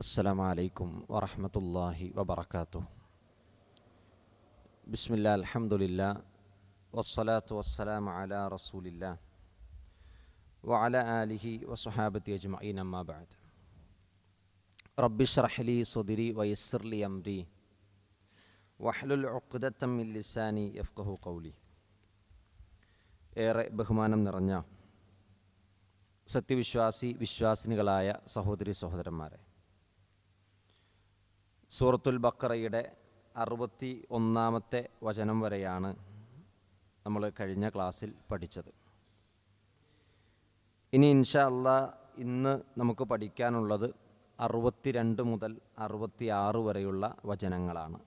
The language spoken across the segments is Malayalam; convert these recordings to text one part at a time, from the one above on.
അസ്സലാമു അലൈക്കും വറഹ്മത്തുള്ളാഹി വബറകാതുഹു. ബിസ്മില്ലാ അൽഹംദുലില്ലാ വസ്സലാത്തു വസ്സലാമു അലാ റസൂലില്ലാ വഅലാ ആലിഹി വസ്വഹാബത്തി അജ്മഈൻ അമ്മാ ബഅദ്. റബ്ബി ഇശ്റഹ് ലി സ്വദ്രി വയസ്സിർ ലി അംരി വഹ്ലുൽ ഉഖ്ദത്തം മിൻ ലിസാനി യഫ്ഖഹു ഖൗലി. ഏറെ ബഹുമാനം നിറഞ്ഞ വിശ്വാസിനികളായ സഹോദരി സഹോദരന്മാരെ, സൂറത്തുൽ ബഖറയുടെ 61-ാമത്തെ വചനം വരെയാണ് നമ്മൾ കഴിഞ്ഞ ക്ലാസ്സിൽ പഠിച്ചത്. ഇനി ഇൻഷാ അല്ലാഹ് ഇന്ന് നമുക്ക് പഠിക്കാനുള്ളത് 62 മുതൽ 66 വരെയുള്ള വചനങ്ങളാണ്.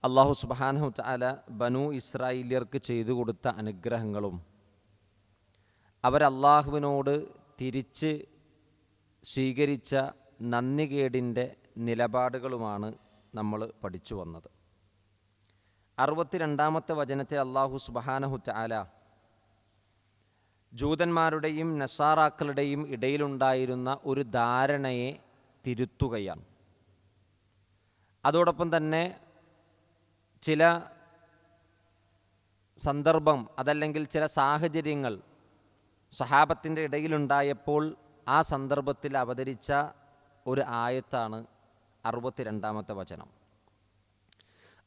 അല്ലാഹു സുബ്ഹാനഹു തആല ബനൂ ഇസ്രായേല്യർക്ക് ചെയ്തു കൊടുത്ത അനുഗ്രഹങ്ങളും അവരല്ലാഹുവിനോട് തിരിച്ച് സ്വീകരിച്ച നന്ദികേടിൻ്റെ നിലപാടുകളുമാണ് നമ്മൾ പഠിച്ചു വന്നത്. 62-ാമത്തെ വചനത്തിൽ അല്ലാഹു സുബ്ഹാനഹു തആല ജൂതന്മാരുടെയും നസാറാക്കളുടെയും ഇടയിലുണ്ടായിരുന്ന ഒരു ധാരണയെ തിരുത്തുകയാണ്. അതോടൊപ്പം തന്നെ ചില സന്ദർഭം അതല്ലെങ്കിൽ ചില സാഹചര്യങ്ങൾ സഹാബത്തിൻ്റെ ഇടയിലുണ്ടായപ്പോൾ ആ സന്ദർഭത്തിൽ അവതരിച്ച ഒരു ആയത്താണ് 62-ാമത്തെ വചനം.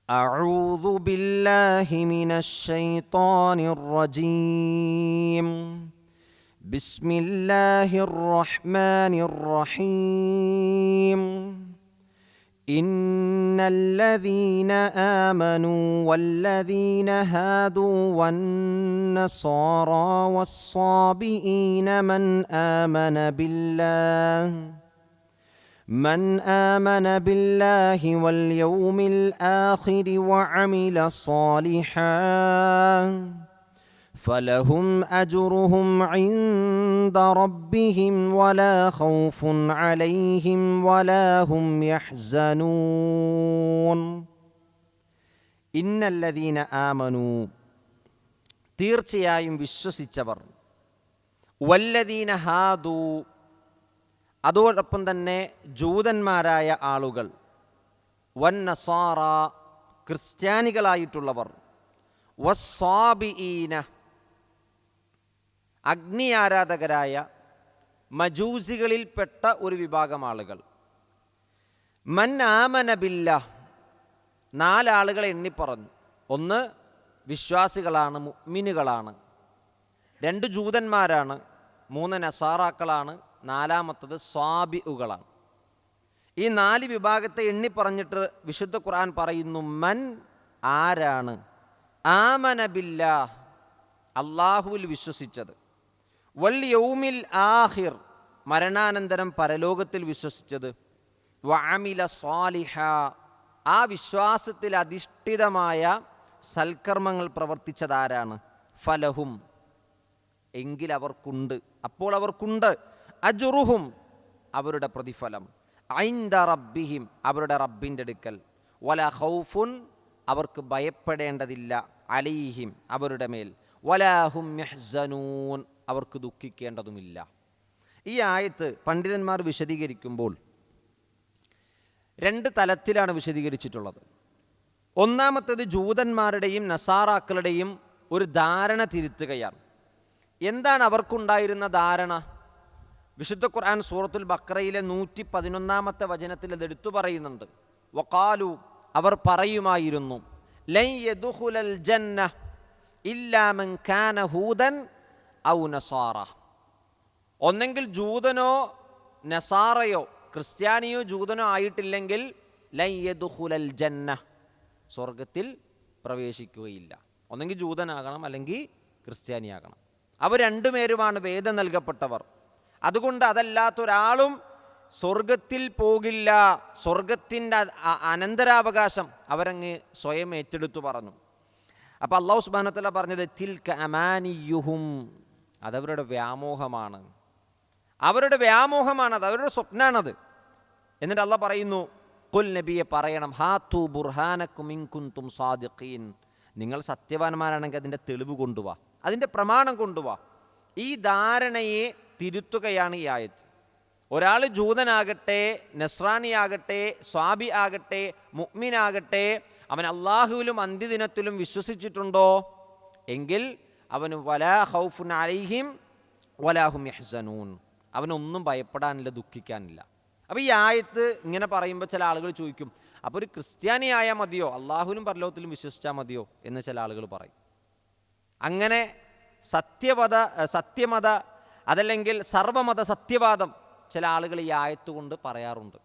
അഊദു ബില്ലാഹി മിനശ് ശൈത്വാനിർ റജീം. ബിസ്മില്ലാഹിർ റഹ്മാനിർ റഹീം. ഇന്നല്ലദീന ആമനൂ വല്ലദീന ഹാദൂ വന്നസാറാ വസ്സാബിഈന من آمن بالله واليوم الآخر وعمل صالحا فلهم أجرهم عند ربهم ولا خوف عليهم ولا هم يحزنون. إن الذين آمنوا തീർച്ചയായും വിശ്വസിച്ചവർ, വല്ലദീന ഹാദൂ അതോടൊപ്പം തന്നെ ജൂതന്മാരായ ആളുകൾ, വന്നസാറ ക്രിസ്ത്യാനികളായിട്ടുള്ളവർ, വസ്സാബിഈന അഗ്നി ആരാധകരായ മജൂസികളിൽപ്പെട്ട ഒരു വിഭാഗം ആളുകൾ, മൻ ആമന ബില്ലാഹ് 4 ആളുകളെ എണ്ണിപ്പറഞ്ഞു. 1 വിശ്വാസികളാണ്, മുഅ്മിനുകളാണ്. 2 ജൂതന്മാരാണ്. 3 നസാറാക്കളാണ്. 4-മത്തത് സ്വാബിഉകളാണ്. ഈ 4 വിഭാഗത്തെ എണ്ണിപ്പറഞ്ഞിട്ട് വിശുദ്ധ ഖുർആൻ പറയുന്നു, മൻ ആരാണ്, ആമന ബില്ലാഹ് അല്ലാഹുവിൽ വിശ്വസിച്ചത്, വൽ യൗമിൽ ആഖിർ മരണാനന്തരം പരലോകത്തിൽ വിശ്വസിച്ചത്, വഅമില സ്വാലിഹാ ആ വിശ്വാസത്തിൽ അധിഷ്ഠിതമായ സൽക്കർമ്മങ്ങൾ പ്രവർത്തിച്ചതാരാണ്, ഫലഹും എങ്കിൽ അവർക്കുണ്ട്, അപ്പോൾ അവർക്കുണ്ട്, അജ്റുഹും അവരുടെ പ്രതിഫലം, ഐന്ദ റബ്ബിഹിം അവരുടെ റബ്ബിൻ്റെ അടുക്കൽ, വലാ ഖൗഫുൻ അവർക്ക് ഭയപ്പെടേണ്ടതില്ല, അലൈഹിം അവരുടെ മേൽ, വലാ ഹും യഹ്സനൂൻ അവർക്ക് ദുഃഖിക്കേണ്ടതുമില്ല. ഈ ആയത്ത് പണ്ഡിതന്മാർ വിശദീകരിക്കുമ്പോൾ 2 തലത്തിലാണ് വിശദീകരിച്ചിട്ടുള്ളത്. 1-മത്തേത് ജൂതന്മാരുടെയും നസാറാക്കളുടെയും ഒരു ധാരണ തിരുത്തുകയാണ്. എന്താണ് അവർക്കുണ്ടായിരുന്ന ധാരണ? വിശുദ്ധ ഖുർആൻ സൂറത്തുൽ ബഖറയിലെ 111-ാമത്തെ വചനത്തിൽ അത് എടുത്തു പറയുന്നുണ്ട്. വഖാലു അവർ പറയുമായിരുന്നു, ലൻ യദ്ഖുലൽ ജന്ന ഇല്ലാ മൻ കാന ഹൂദൻ ഔ നസാറ. ഒന്നെങ്കിൽ ജൂതനോ നസാറയോ ക്രിസ്ത്യാനിയോ ജൂതനോ ആയിട്ടില്ലെങ്കിൽ ലൻ യദ്ഖുലൽ ജന്ന സ്വർഗത്തിൽ പ്രവേശിക്കുകയില്ല. ഒന്നെങ്കിൽ ജൂതനാകണം അല്ലെങ്കിൽ ക്രിസ്ത്യാനിയാകണം. അവർ 2 പേരുമാണ് വേദം നൽകപ്പെട്ടവർ. അതുകൊണ്ട് അതല്ലാത്തൊരാളും സ്വർഗത്തിൽ പോകില്ല. സ്വർഗത്തിൻ്റെ അനന്തരാവകാശം അവരങ്ങ് സ്വയം ഏറ്റെടുത്തു പറഞ്ഞു. അപ്പോൾ അല്ലാഹു സുബ്ഹാനഹു വ തആല പറഞ്ഞത് തിൽക അമാനിയുഹും അതവരുടെ വ്യാമോഹമാണ്, അവരുടെ വ്യാമോഹമാണത്, അവരുടെ സ്വപ്നാണത്. എന്നിട്ട് അല്ലാഹ് പറയുന്നു, ഖുൽ നബിയെ പറയണം, ഹാതു ബുർഹാനക്കും ഇൻ കുൻതും സാദിഖീൻ നിങ്ങൾ സത്യവാന്മാരാണെങ്കിൽ അതിൻ്റെ തെളിവ് കൊണ്ടുവാ, അതിൻ്റെ പ്രമാണം കൊണ്ടുവാ. ഈ ധാരണയെ തിരുത്തുകയാണ് ഈ ആയത്ത്. ഒരാൾ ജൂതനാകട്ടെ, നസ്രാനിയാകട്ടെ, സ്വാബി ആകട്ടെ, മുഅ്മിനാകട്ടെ, അവൻ അള്ളാഹുവിലും അന്ത്യദിനത്തിലും വിശ്വസിച്ചിട്ടുണ്ടോ എങ്കിൽ അവന് വലാ ഖൗഫുൻ അലൈഹിം വലാ ഹും യഹ്സനൂൻ, അവനൊന്നും ഭയപ്പെടാനില്ല, ദുഃഖിക്കാനില്ല. അപ്പോൾ ഈ ആയത്ത് ഇങ്ങനെ പറയുമ്പോൾ ചില ആളുകൾ ചോദിക്കും, അപ്പോൾ ഒരു ക്രിസ്ത്യാനിയായാൽ മതിയോ, അള്ളാഹുവിലും പരലോകത്തിലും വിശ്വസിച്ചാൽ മതിയോ എന്ന് ചില ആളുകൾ പറയും. അങ്ങനെ സത്യമത അതല്ലെങ്കിൽ സർവമത സത്യവാദം ചില ആളുകൾ ഈ ആയത്ത് കൊണ്ട് പറയാറുണ്ട്.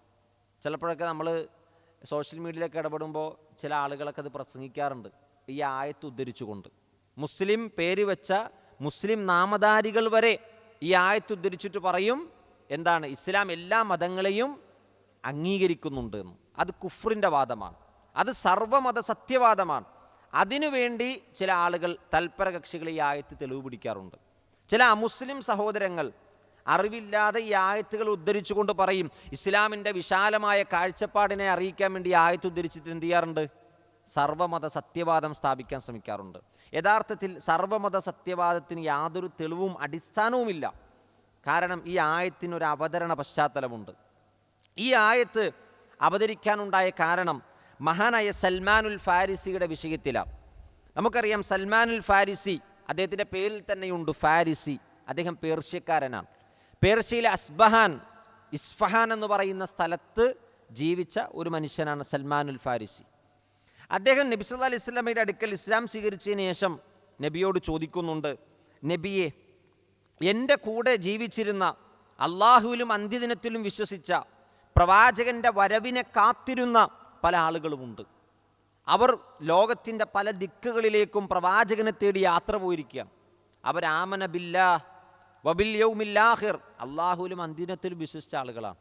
ചിലപ്പോഴൊക്കെ നമ്മൾ സോഷ്യൽ മീഡിയയിലൊക്കെ ഇടപെടുമ്പോൾ ചില ആളുകളൊക്കെ അത് പ്രസംഗിക്കാറുണ്ട് ഈ ആയത്ത് ഉദ്ധരിച്ചുകൊണ്ട്. മുസ്ലിം പേര് വെച്ച മുസ്ലിം നാമധാരികൾ വരെ ഈ ആയത്ത് ഉദ്ധരിച്ചിട്ട് പറയും എന്താണ്, ഇസ്ലാം എല്ലാ മതങ്ങളെയും അംഗീകരിക്കുന്നുണ്ട് എന്ന്. അത് കുഫ്രിൻ്റെ വാദമാണ്, അത് സർവമത സത്യവാദമാണ്. അതിനുവേണ്ടി ചില ആളുകൾ തൽപര കക്ഷികൾ ഈ ആയത്ത് തെളിവ് പിടിക്കാറുണ്ട്. ചില അമുസ്ലിം സഹോദരങ്ങൾ അറിവില്ലാതെ ഈ ആയത്തുകൾ ഉദ്ധരിച്ചുകൊണ്ട് പറയും, ഇസ്ലാമിൻ്റെ വിശാലമായ കാഴ്ചപ്പാടിനെ അറിയിക്കാൻ വേണ്ടി ആയത്ത് ഉദ്ധരിച്ചിട്ട് എന്ത് ചെയ്യാറുണ്ട്, സർവമത സത്യവാദം സ്ഥാപിക്കാൻ ശ്രമിക്കാറുണ്ട്. യഥാർത്ഥത്തിൽ സർവമത സത്യവാദത്തിന് യാതൊരു തെളിവും അടിസ്ഥാനവുമില്ല. കാരണം ഈ ആയത്തിനൊരു അവതരണ പശ്ചാത്തലമുണ്ട്. ഈ ആയത്ത് അവതരിക്കാനുണ്ടായ കാരണം മഹാനായ സൽമാനുൽ ഫാരിസിയുടെ വിഷയത്തിലാണ്. നമുക്കറിയാം സൽമാനുൽ ഫാരിസി, അദ്ദേഹത്തിൻ്റെ പേരിൽ തന്നെയുണ്ട് ഫാരിസി. അദ്ദേഹം പേർഷ്യക്കാരനാണ്. പേർഷ്യയിലെ ഇസ്ഫഹാൻ എന്ന് പറയുന്ന സ്ഥലത്ത് ജീവിച്ച ഒരു മനുഷ്യനാണ് സൽമാനുൽ ഫാരിസി. അദ്ദേഹം നബി സല്ലല്ലാഹു അലൈഹി വസല്ലമയുടെ അടുക്കൽ ഇസ്ലാം സ്വീകരിച്ചതിന് ശേഷം നബിയോട് ചോദിക്കുന്നുണ്ട്, നബിയെ, എൻ്റെ കൂടെ ജീവിച്ചിരുന്ന അള്ളാഹുവിലും അന്ത്യദിനത്തിലും വിശ്വസിച്ച പ്രവാചകൻ്റെ വരവിനെ കാത്തിരുന്ന പല ആളുകളുമുണ്ട്. അവർ ലോകത്തിൻ്റെ പല ദിക്കുകളിലേക്കും പ്രവാചകനെ തേടി യാത്ര പോയിരിക്കുകയാണ്. അവർ ആമന ബില്ലാഹ് വബിൽ യൗമിൽ ആഖിർ, അള്ളാഹുവിലും അന്ത്യദിനത്തിലും വിശ്വസിച്ച ആളുകളാണ്.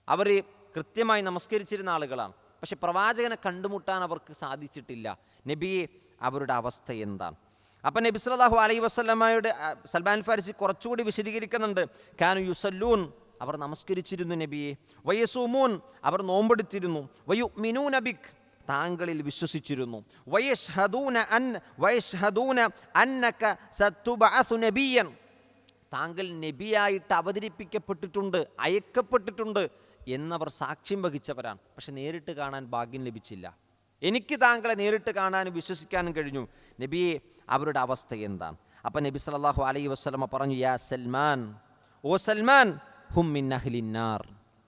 അവർ കൃത്യമായി നമസ്കരിച്ചിരുന്ന ആളുകളാണ്. പക്ഷെ പ്രവാചകനെ കണ്ടുമുട്ടാൻ അവർക്ക് സാധിച്ചിട്ടില്ല. നബിയെ, അവരുടെ അവസ്ഥ എന്താണ്? അപ്പം നബി സല്ലല്ലാഹു അലൈഹി വസല്ലമയുടെ സൽമാൻ ഫാരിസി കുറച്ചുകൂടി വിശദീകരിക്കുന്നുണ്ട്. കാനു യുസല്ലൂൻ, അവർ നമസ്കരിച്ചിരുന്നു നബിയെ. വയസൂമൂൻ, അവർ നോമ്പെടുത്തിരുന്നു. വയുമിനൂന ബിക്, താങ്കളിൽ വിശ്വസിച്ചിരുന്നു. വയശ്ഹദൂന അന്നക സതുബഅസു നബിയൻ, താങ്കൾ നബിയായിട്ട് അവതരിപ്പിക്കപ്പെട്ടിട്ടുണ്ട്, അയക്കപ്പെട്ടിട്ടുണ്ട് എന്നവർ സാക്ഷ്യം വഹിച്ചവരാണ്. പക്ഷെ നേരിട്ട് കാണാൻ ഭാഗ്യം ലഭിച്ചില്ല. എനിക്ക് താങ്കളെ നേരിട്ട് കാണാനും വിശ്വസിക്കാനും കഴിഞ്ഞു. നബിയെ, അവരുടെ അവസ്ഥ എന്താണ്? അപ്പം നബി സല്ലല്ലാഹു അലൈഹി വസല്ലമ പറഞ്ഞു, യാ സൽമാൻ, ഓ സൽമാൻ, ഹും മിൻ അഹ്ലിന്നാർ,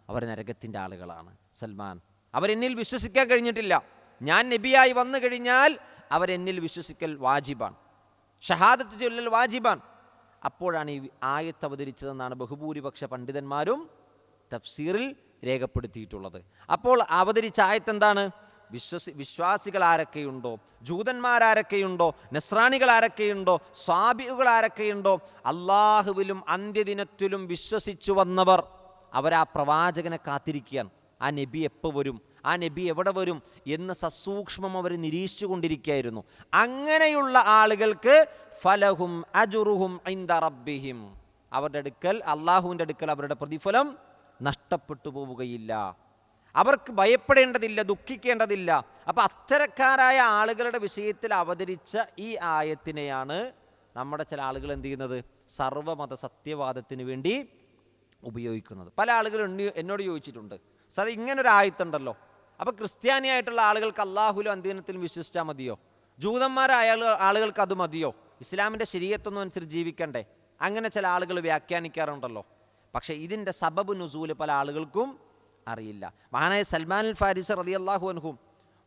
അവർ നരകത്തിൻ്റെ ആളുകളാണ്. സൽമാൻ, അവരെന്നിൽ വിശ്വസിക്കാൻ കഴിഞ്ഞിട്ടില്ല. ഞാൻ നബിയായി വന്നു കഴിഞ്ഞാൽ അവരെന്നിൽ വിശ്വസിക്കൽ വാജിബാണ്, ഷഹാദത്ത് ചൊല്ലൽ വാജിബാണ്. അപ്പോഴാണ് ഈ ആയത്ത് അവതരിച്ചതെന്നാണ് ബഹുഭൂരിപക്ഷ പണ്ഡിതന്മാരും തഫ്സീറിൽ രേഖപ്പെടുത്തിയിട്ടുള്ളത്. അപ്പോൾ അവതരിച്ച ആയത്ത് എന്താണ്? വിശ്വാസികൾ ആരൊക്കെയുണ്ടോ, ജൂതന്മാരാരൊക്കെയുണ്ടോ, നസ്രാണികൾ ആരൊക്കെയുണ്ടോ, സ്വാബികൾ ആരൊക്കെയുണ്ടോ, അള്ളാഹുവിലും അന്ത്യദിനത്തിലും വിശ്വസിച്ചു വന്നവർ, അവരാ പ്രവാചകനെ കാത്തിരിക്കുകയാണ്. ആ നബി എപ്പോൾ വരും, ആ നബി എവിടെ വരും എന്ന് സസൂക്ഷ്മം അവർ നിരീക്ഷിച്ചു കൊണ്ടിരിക്കുകയായിരുന്നു. അങ്ങനെയുള്ള ആളുകൾക്ക് ഫലഹും അജുറുഹും ഇൻദ റബ്ബിഹിം, അവരുടെ അടുക്കൽ, അള്ളാഹുവിൻ്റെ അടുക്കൽ അവരുടെ പ്രതിഫലം നഷ്ടപ്പെട്ടു പോവുകയില്ല. അവർക്ക് ഭയപ്പെടേണ്ടതില്ല, ദുഃഖിക്കേണ്ടതില്ല. അപ്പം അത്തരക്കാരായ ആളുകളുടെ വിഷയത്തിൽ അവതരിച്ച ഈ ആയത്തിനെയാണ് നമ്മുടെ ചില ആളുകൾ എന്ത് ചെയ്യുന്നത്, സർവമത സത്യവാദത്തിന് വേണ്ടി ഉപയോഗിക്കുന്നത്. പല ആളുകളും എന്നോട് ചോദിച്ചിട്ടുണ്ട്, സാർ ഇങ്ങനൊരു ആയത്തുണ്ടല്ലോ, അപ്പോൾ ക്രിസ്ത്യാനിയായിട്ടുള്ള ആളുകൾക്ക് അള്ളാഹുലും അന്ത്യദിനത്തിലും വിശ്വസിച്ചാൽ മതിയോ? ജൂതന്മാരായ ആളുകൾക്ക് അത് മതിയോ? ഇസ്ലാമിൻ്റെ ശരീഅത്തൊന്നും അനുസരിച്ച് ജീവിക്കണ്ടേ? അങ്ങനെ ചില ആളുകൾ വ്യാഖ്യാനിക്കാറുണ്ടല്ലോ. പക്ഷേ ഇതിൻ്റെ സബബ് നുസൂല് പല ആളുകൾക്കും അറിയില്ല. മഹാനായ സൽമാൻ അൽ ഫാരിസി റളിയല്ലാഹു അൻഹു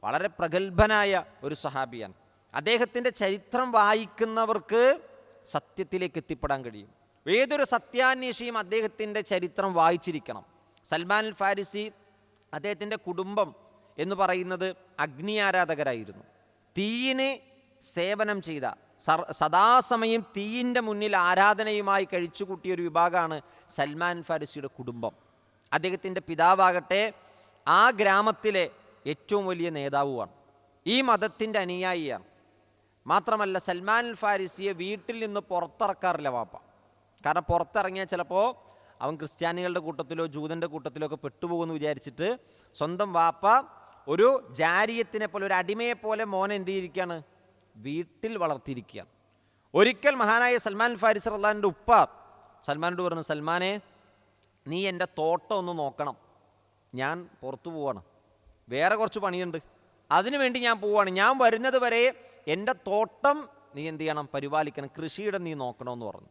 വളരെ പ്രഗത്ഭനായ ഒരു സഹാബിയാണ്. അദ്ദേഹത്തിൻ്റെ ചരിത്രം വായിക്കുന്നവർക്ക് സത്യത്തിലേക്ക് എത്തിപ്പെടാൻ കഴിയും. ഏതൊരു സത്യാന്വേഷിയും അദ്ദേഹത്തിൻ്റെ ചരിത്രം വായിച്ചിരിക്കണം. സൽമാൻ അൽ ഫാരിസി, അദ്ദേഹത്തിൻ്റെ കുടുംബം എന്ന് പറയുന്നത് അഗ്നി ആരാധകരായിരുന്നു. തീയിന് സേവനം ചെയ്ത, സദാസമയം തീയിൻ്റെ മുന്നിൽ ആരാധനയുമായി കഴിച്ചുകൂട്ടിയ ഒരു വിഭാഗമാണ് സൽമാൻ ഫാരിസിയുടെ കുടുംബം. അദ്ദേഹത്തിൻ്റെ പിതാവാകട്ടെ ആ ഗ്രാമത്തിലെ ഏറ്റവും വലിയ നേതാവുമാണ്, ഈ മതത്തിൻ്റെ അനുയായിയാണ്. മാത്രമല്ല സൽമാൻ ഫാരിസിയെ വീട്ടിൽ നിന്ന് പുറത്തിറക്കാറില്ല വാപ്പ. കാരണം പുറത്തിറങ്ങിയാൽ ചിലപ്പോൾ അവൻ ക്രിസ്ത്യാനികളുടെ കൂട്ടത്തിലോ ജൂതൻ്റെ കൂട്ടത്തിലോ ഒക്കെ പെട്ടുപോകുമെന്ന് വിചാരിച്ചിട്ട് സ്വന്തം വാപ്പ ഒരു ജാരിയത്തിനെ പോലെ, ഒരു അടിമയെ പോലെ മോനെ എന്ത് ചെയ്തിരിക്കുകയാണ്, വീട്ടിൽ വളർത്തിയിരിക്കുകയാണ്. ഒരിക്കൽ മഹാനായ സൽമാൻ ഫാരിസി റളിയല്ലാഹുവിൻ്റെ ഉപ്പ സൽമാനോട് പറഞ്ഞു, സൽമാനെ, നീ എൻ്റെ തോട്ടം ഒന്ന് നോക്കണം, ഞാൻ പുറത്തു പോവാണ്, വേറെ കുറച്ച് പണിയുണ്ട്, അതിനു വേണ്ടി ഞാൻ പോവാണ്, ഞാൻ വരുന്നത് വരെ എൻ്റെ തോട്ടം നീ എന്ത് ചെയ്യണം, പരിപാലിക്കണം, കൃഷിയിടം നീ നോക്കണമെന്ന് പറഞ്ഞു.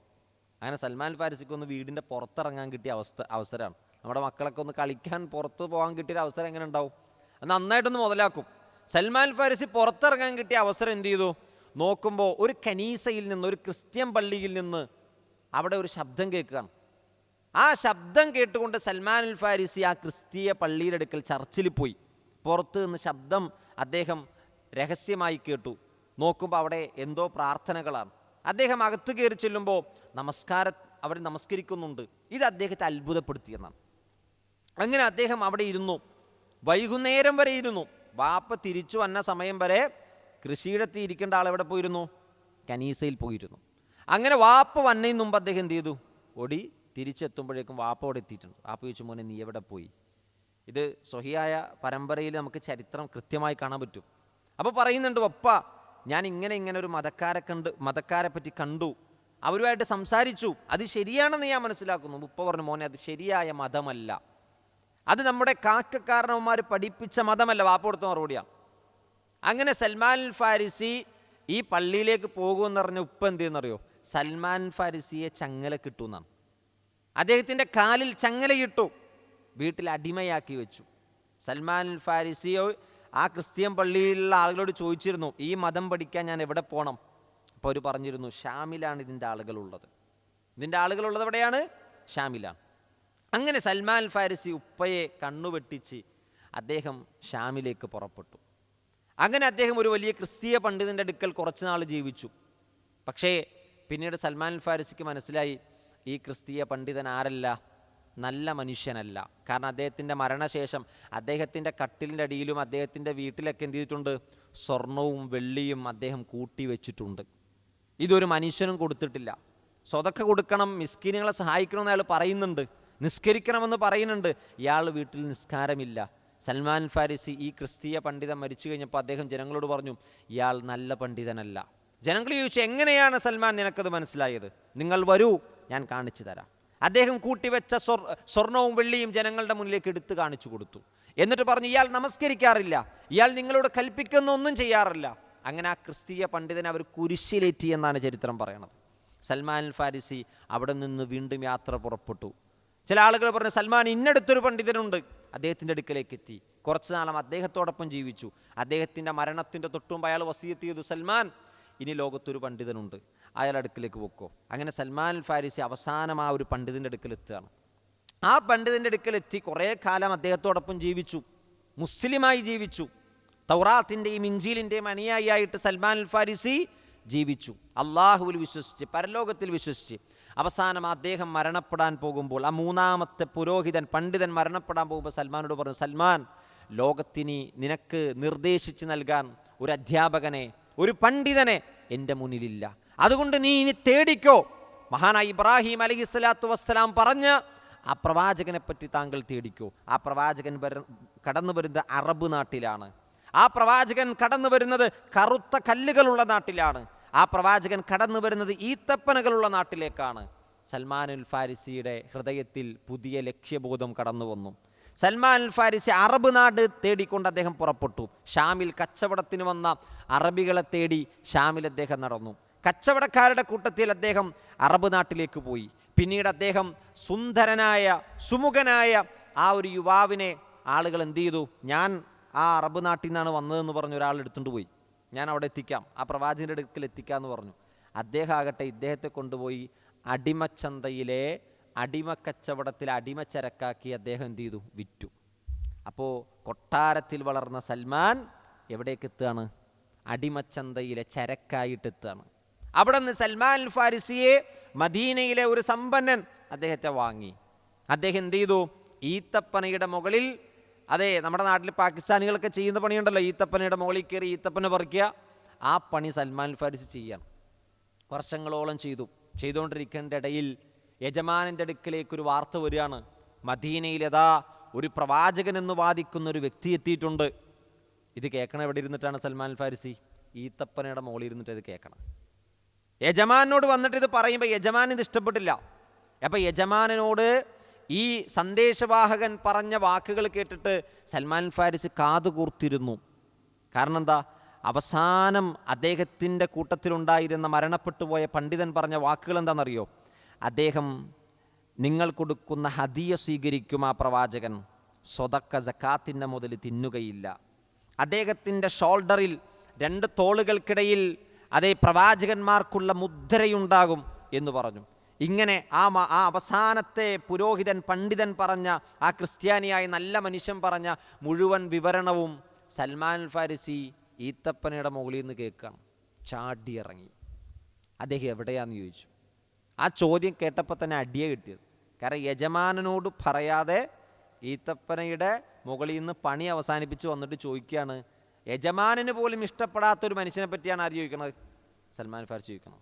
അങ്ങനെ സൽമാൻ ഫാരിസിക്ക് ഒന്ന് വീടിൻ്റെ പുറത്തിറങ്ങാൻ കിട്ടിയ അവസരമാണ്. നമ്മുടെ മക്കളൊക്കെ ഒന്ന് കളിക്കാൻ പുറത്ത് പോകാൻ കിട്ടിയൊരു അവസരം എങ്ങനെ ഉണ്ടാവും? അത് നന്നായിട്ടൊന്ന് മുതലാക്കും. സൽമാൻ ഫാരിസി പുറത്തിറങ്ങാൻ കിട്ടിയ അവസരം എന്ത് ചെയ്തു? നോക്കുമ്പോൾ ഒരു കനീസയിൽ നിന്ന്, ഒരു ക്രിസ്ത്യൻ പള്ളിയിൽ നിന്ന് അവിടെ ഒരു ശബ്ദം കേൾക്കുകയാണ്. ആ ശബ്ദം കേട്ടുകൊണ്ട് സൽമാൻ അൽ ഫാരിസി ആ ക്രിസ്തീയ പള്ളിയുടെ അടുക്കൽ ചർച്ചിൽ പോയി. പുറത്ത് നിന്ന് ശബ്ദം അദ്ദേഹം രഹസ്യമായി കേട്ടു. നോക്കുമ്പോൾ അവിടെ എന്തോ പ്രാർത്ഥനകളാണ്. അദ്ദേഹം അകത്ത് കയറി ചെല്ലുമ്പോൾ അവർ നമസ്കരിക്കുന്നുണ്ട്. ഇത് അദ്ദേഹത്തെ അത്ഭുതപ്പെടുത്തിയെന്നാണ്. അങ്ങനെ അദ്ദേഹം അവിടെ ഇരുന്നു, വൈകുന്നേരം വരെ ഇരുന്നു. വാപ്പ തിരിച്ചു വന്ന സമയം വരെ കൃഷിയിടത്തിൽ ഇരിക്കേണ്ട ആളെവിടെ പോയിരുന്നു? കനീസയിൽ പോയിരുന്നു. അങ്ങനെ വാപ്പ വന്നതിന് മുമ്പ് അദ്ദേഹം എന്ത് ചെയ്തു? ഓടി തിരിച്ചെത്തുമ്പോഴേക്കും വാപ്പ അവിടെ എത്തിയിട്ടുണ്ട്. വാപ്പ ചോദിച്ചു, മോനെ നീ എവിടെ പോയി? ഇത് സ്വഹിയായ പരമ്പരയിൽ നമുക്ക് ചരിത്രം കൃത്യമായി കാണാൻ പറ്റും. അപ്പോൾ പറയുന്നുണ്ട്, വപ്പ ഞാൻ ഇങ്ങനെ ഒരു മതക്കാരെ പറ്റി കണ്ടു, അവരുമായിട്ട് സംസാരിച്ചു, അത് ശരിയാണെന്ന് ഞാൻ മനസ്സിലാക്കുന്നു. ഉപ്പ പറഞ്ഞു, മോനെ അത് ശരിയായ മതമല്ല, അത് നമ്മുടെ കാരണവന്മാർ പഠിപ്പിച്ച മതമല്ല. വാപ്പ കൊടുത്ത മറുപടിയാണ്. അങ്ങനെ സൽമാൻ അൽ ഫാരിസി ഈ പള്ളിയിലേക്ക് പോകുമെന്ന് പറഞ്ഞ ഉപ്പ എന്ത് ചെയ്യുന്നറിയോ? സൽമാൻ ഫാരിസിയെ ചങ്ങല കിട്ടുമെന്നാണ്. അദ്ദേഹത്തിൻ്റെ കാലിൽ ചങ്ങലയിട്ടു, വീട്ടിൽ അടിമയാക്കി വെച്ചു. സൽമാൻ അൽ ഫാരിസിയോ ആ ക്രിസ്ത്യൻ പള്ളിയിലുള്ള ആളുകളോട് ചോദിച്ചിരുന്നു, ഈ മതം പഠിക്കാൻ ഞാൻ എവിടെ പോകണം? അപ്പോൾ അവർ പറഞ്ഞിരുന്നു, ഷാമിലാണ് ഇതിൻ്റെ ആളുകളുള്ളത്. ഇതിൻ്റെ ആളുകളുള്ളത് എവിടെയാണ്? ഷാമിലാണ്. അങ്ങനെ സൽമാൻ അൽ ഫാരിസി ഉപ്പയെ കണ്ണുവെട്ടിച്ച് അദ്ദേഹം ഷാമിലേക്ക് പുറപ്പെട്ടു. അങ്ങനെ അദ്ദേഹം ഒരു വലിയ ക്രിസ്തീയ പണ്ഡിതൻ്റെ അടുക്കൽ കുറച്ച് നാൾ ജീവിച്ചു. പക്ഷേ പിന്നീട് സൽമാൻ അൽ ഫാരിസിക്ക് മനസ്സിലായി, ഈ ക്രിസ്തീയ പണ്ഡിതൻ ആരല്ല, നല്ല മനുഷ്യനല്ല. കാരണം അദ്ദേഹത്തിൻ്റെ മരണശേഷം അദ്ദേഹത്തിൻ്റെ കട്ടിലിൻ്റെ അടിയിലും അദ്ദേഹത്തിൻ്റെ വീട്ടിലൊക്കെ എന്ത് ചെയ്തിട്ടുണ്ട്? സ്വർണവും വെള്ളിയും അദ്ദേഹം കൂട്ടി വെച്ചിട്ടുണ്ട്. ഇതൊരു മനുഷ്യനും കൊടുത്തിട്ടില്ല. സ്വതക്ക കൊടുക്കണം, മിസ്കീനുകളെ സഹായിക്കണമെന്ന് അയാൾ പറയുന്നുണ്ട്, നിസ്കരിക്കണമെന്ന് പറയുന്നുണ്ട്. ഇയാൾ വീട്ടിൽ നിസ്കാരമില്ല. സൽമാൻ ഫാരിസി ഈ ക്രിസ്തീയ പണ്ഡിതൻ മരിച്ചു കഴിഞ്ഞപ്പോൾ അദ്ദേഹം ജനങ്ങളോട് പറഞ്ഞു, ഇയാൾ നല്ല പണ്ഡിതനല്ല. ജനങ്ങൾ ചോദിച്ചു, എങ്ങനെയാണ് സൽമാൻ നിനക്കത് മനസ്സിലായത്? നിങ്ങൾ വരൂ, ഞാൻ കാണിച്ചു തരാം. അദ്ദേഹം കൂട്ടിവെച്ച സ്വർണവും വെള്ളിയും ജനങ്ങളുടെ മുന്നിലേക്ക് എടുത്തു കാണിച്ചു കൊടുത്തു. എന്നിട്ട് പറഞ്ഞു, ഇയാൾ നമസ്കരിക്കാറില്ല, ഇയാൾ നിങ്ങളോട് കൽപ്പിക്കുന്ന ഒന്നും ചെയ്യാറില്ല. അങ്ങനെ ആ ക്രിസ്തീയ പണ്ഡിതനെ അവർ കുരിശിലേറ്റി എന്നാണ് ചരിത്രം പറയണത്. സൽമാൻ അൽ ഫാരിസി അവിടെ നിന്ന് വീണ്ടും യാത്ര പുറപ്പെട്ടു. ചില ആളുകൾ പറഞ്ഞു, സൽമാൻ ഇന്നടുത്തൊരു പണ്ഡിതനുണ്ട്, അദ്ദേഹത്തിൻ്റെ അടുക്കലേക്ക് എത്തി. കുറച്ച് നാളും അദ്ദേഹത്തോടൊപ്പം ജീവിച്ചു. അദ്ദേഹത്തിൻ്റെ മരണത്തിൻ്റെ തൊട്ടുമുമ്പ് അയാൾ വസിയത്ത് ചെയ്തു, സൽമാൻ ഇനി ലോകത്തൊരു പണ്ഡിതനുണ്ട്, അയാൾ അടുക്കിലേക്ക് വെക്കോ. അങ്ങനെ സൽമാൻ അൽ ഫാരിസി അവസാനം ആ ഒരു പണ്ഡിതൻ്റെ അടുക്കലെത്തുകയാണ്. ആ പണ്ഡിതൻ്റെ അടുക്കലെത്തി കുറേ കാലം അദ്ദേഹത്തോടൊപ്പം ജീവിച്ചു, മുസ്ലിമായി ജീവിച്ചു. തൗറാത്തിൻ്റെയും ഇഞ്ചീലിൻ്റെയും അനുയായിയായിട്ട് സൽമാൻ അൽ ഫാരിസി ജീവിച്ചു. അള്ളാഹുവിൽ വിശ്വസിച്ച്, പരലോകത്തിൽ വിശ്വസിച്ച്. അവസാനം അദ്ദേഹം മരണപ്പെടാൻ പോകുമ്പോൾ, ആ മൂന്നാമത്തെ പുരോഹിതൻ പണ്ഡിതൻ മരണപ്പെടാൻ പോകുമ്പോൾ സൽമാനോട് പറഞ്ഞു, സൽമാൻ, ലോകത്തിന് നിനക്ക് നിർദ്ദേശിച്ച് നൽകാൻ ഒരു അധ്യാപകനെ, ഒരു പണ്ഡിതനെ എൻ്റെ മുന്നിലില്ല, അതുകൊണ്ട് നീ ഇനി തേടിക്കോ. മഹാനായ ഇബ്രാഹിം അലൈഹിസ്സലാത്തു വസ്സലാം പറഞ്ഞ ആ പ്രവാചകനെ പറ്റി താങ്കൾ തേടിക്കോ. ആ പ്രവാചകൻ കടന്നു വരുന്നത് അറബ് നാട്ടിലാണ്. ആ പ്രവാചകൻ കടന്നു വരുന്നത് കറുത്ത കല്ലുകളുള്ള നാട്ടിലാണ്. ആ പ്രവാചകൻ കടന്നു വരുന്നത് ഈത്തപ്പനകളുള്ള നാട്ടിലേക്കാണ്. സൽമാൻ അൽ ഫാരിസിയുടെ ഹൃദയത്തിൽ പുതിയ ലക്ഷ്യബോധം കടന്നു വന്നു. സൽമാൻ അൽ ഫാരിസി അറബ് നാട് തേടിക്കൊണ്ട് അദ്ദേഹം പുറപ്പെട്ടു. ഷാമിൽ കച്ചവടത്തിന് വന്ന അറബികളെ തേടി ഷാമിൽ അദ്ദേഹം നടന്നു. കച്ചവടക്കാരുടെ കൂട്ടത്തിൽ അദ്ദേഹം അറബ് നാട്ടിലേക്ക് പോയി. പിന്നീട് അദ്ദേഹം സുന്ദരനായ, സുമുഖനായ ആ ഒരു യുവാവിനെ ആളുകൾ എന്ത് ചെയ്തു? ഞാൻ ആ അറബ് നാട്ടിൽ നിന്നാണ് വന്നതെന്ന് പറഞ്ഞ് ഒരാൾ എടുത്തുകൊണ്ട് പോയി, ഞാൻ അവിടെ എത്തിക്കാം, ആ പ്രവാചകൻ്റെ അടുക്കൽ എത്തിക്കാമെന്ന് പറഞ്ഞു. അദ്ദേഹം ആകട്ടെ ഇദ്ദേഹത്തെ കൊണ്ടുപോയി അടിമച്ചന്തയിലെ അടിമക്കച്ചവടത്തിൽ അടിമച്ചരക്കാക്കി അദ്ദേഹം എന്ത് ചെയ്തു? വിറ്റു. അപ്പോൾ കൊട്ടാരത്തിൽ വളർന്ന സൽമാൻ എവിടേക്ക് എത്തുകയാണ്? അടിമച്ചന്തയിലെ ചരക്കായിട്ട് എത്തുകയാണ്. അവിടെ നിന്ന് സൽമാൻ അൽ ഫാരിസിയെ മദീനയിലെ ഒരു സമ്പന്നൻ അദ്ദേഹത്തെ വാങ്ങി. അദ്ദേഹം എന്ത് ചെയ്തു? ഈത്തപ്പനയുടെ മുകളിൽ, അതെ നമ്മുടെ നാട്ടിൽ പാകിസ്ഥാനികളൊക്കെ ചെയ്യുന്ന പണിയുണ്ടല്ലോ, ഈത്തപ്പനയുടെ മുകളിൽ കയറി ഈത്തപ്പന പറിക്കുക, ആ പണി സൽമാൻ അൽ ഫാരിസി ചെയ്യണം. വർഷങ്ങളോളം ചെയ്തുകൊണ്ടിരിക്കേണ്ട ഇടയിൽ യജമാനൻ്റെ അടുക്കലേക്ക് ഒരു വാർത്ത വരികയാണ്, മദീനയിലെതാ ഒരു പ്രവാചകൻ എന്ന് വാദിക്കുന്ന ഒരു വ്യക്തി എത്തിയിട്ടുണ്ട്. ഇത് കേൾക്കണം എവിടെ ഇരുന്നിട്ടാണ്? സൽമാൻ അൽ ഫാരിസി ഈത്തപ്പനയുടെ മുകളിൽ ഇരുന്നിട്ട് ഇത് കേൾക്കണം. യജമാനോട് വന്നിട്ട് ഇത് പറയുമ്പോൾ യജമാൻ ഇത് ഇഷ്ടപ്പെട്ടില്ല. അപ്പം യജമാനോട് ഈ സന്ദേശവാഹകൻ പറഞ്ഞ വാക്കുകൾ കേട്ടിട്ട് സൽമാൻ ഫാരിസി കാതുകൂർത്തിരുന്നു. കാരണം എന്താ? അവസാനം അദ്ദേഹത്തിൻ്റെ കൂട്ടത്തിലുണ്ടായിരുന്ന മരണപ്പെട്ടു പോയ പണ്ഡിതൻ പറഞ്ഞ വാക്കുകൾ എന്താണെന്നറിയോ? അദ്ദേഹം നിങ്ങൾ കൊടുക്കുന്ന ഹദിയ സ്വീകരിക്കും ആ പ്രവാചകൻ, സ്വതക്ക സക്കാത്തിൻ്റെ മുതൽ തിന്നുകയില്ല. അദ്ദേഹത്തിൻ്റെ ഷോൾഡറിൽ 2 തോളുകൾക്കിടയിൽ അതേ പ്രവാചകന്മാർക്കുള്ള മുദ്രയുണ്ടാകും എന്ന് പറഞ്ഞു. ഇങ്ങനെ ആ അവസാനത്തെ പുരോഹിതൻ പണ്ഡിതൻ പറഞ്ഞ, ആ ക്രിസ്ത്യാനിയായ നല്ല മനുഷ്യൻ പറഞ്ഞ മുഴുവൻ വിവരണവും സൽമാൻ ഫാരിസി ഈത്തപ്പനയുടെ മുകളിൽ നിന്ന് കേൾക്കുകയാണ്. ചാടി ഇറങ്ങി. അദ്ദേഹം എവിടെയാണെന്ന് ചോദിച്ചു. ആ ചോദ്യം കേട്ടപ്പോൾ തന്നെ അടിയെ കിട്ടിയത്. കാരണം യജമാനനോട് പറയാതെ ഈത്തപ്പനയുടെ മുകളിൽ നിന്ന് പണി അവസാനിപ്പിച്ച് വന്നിട്ട് ചോദിക്കുകയാണ്. യജമാനന് പോലും ഇഷ്ടപ്പെടാത്തൊരു മനുഷ്യനെ പറ്റിയാണ് ആര് ചോദിക്കണത്? സൽമാൻ ഫാരിസി ചോദിക്കണം.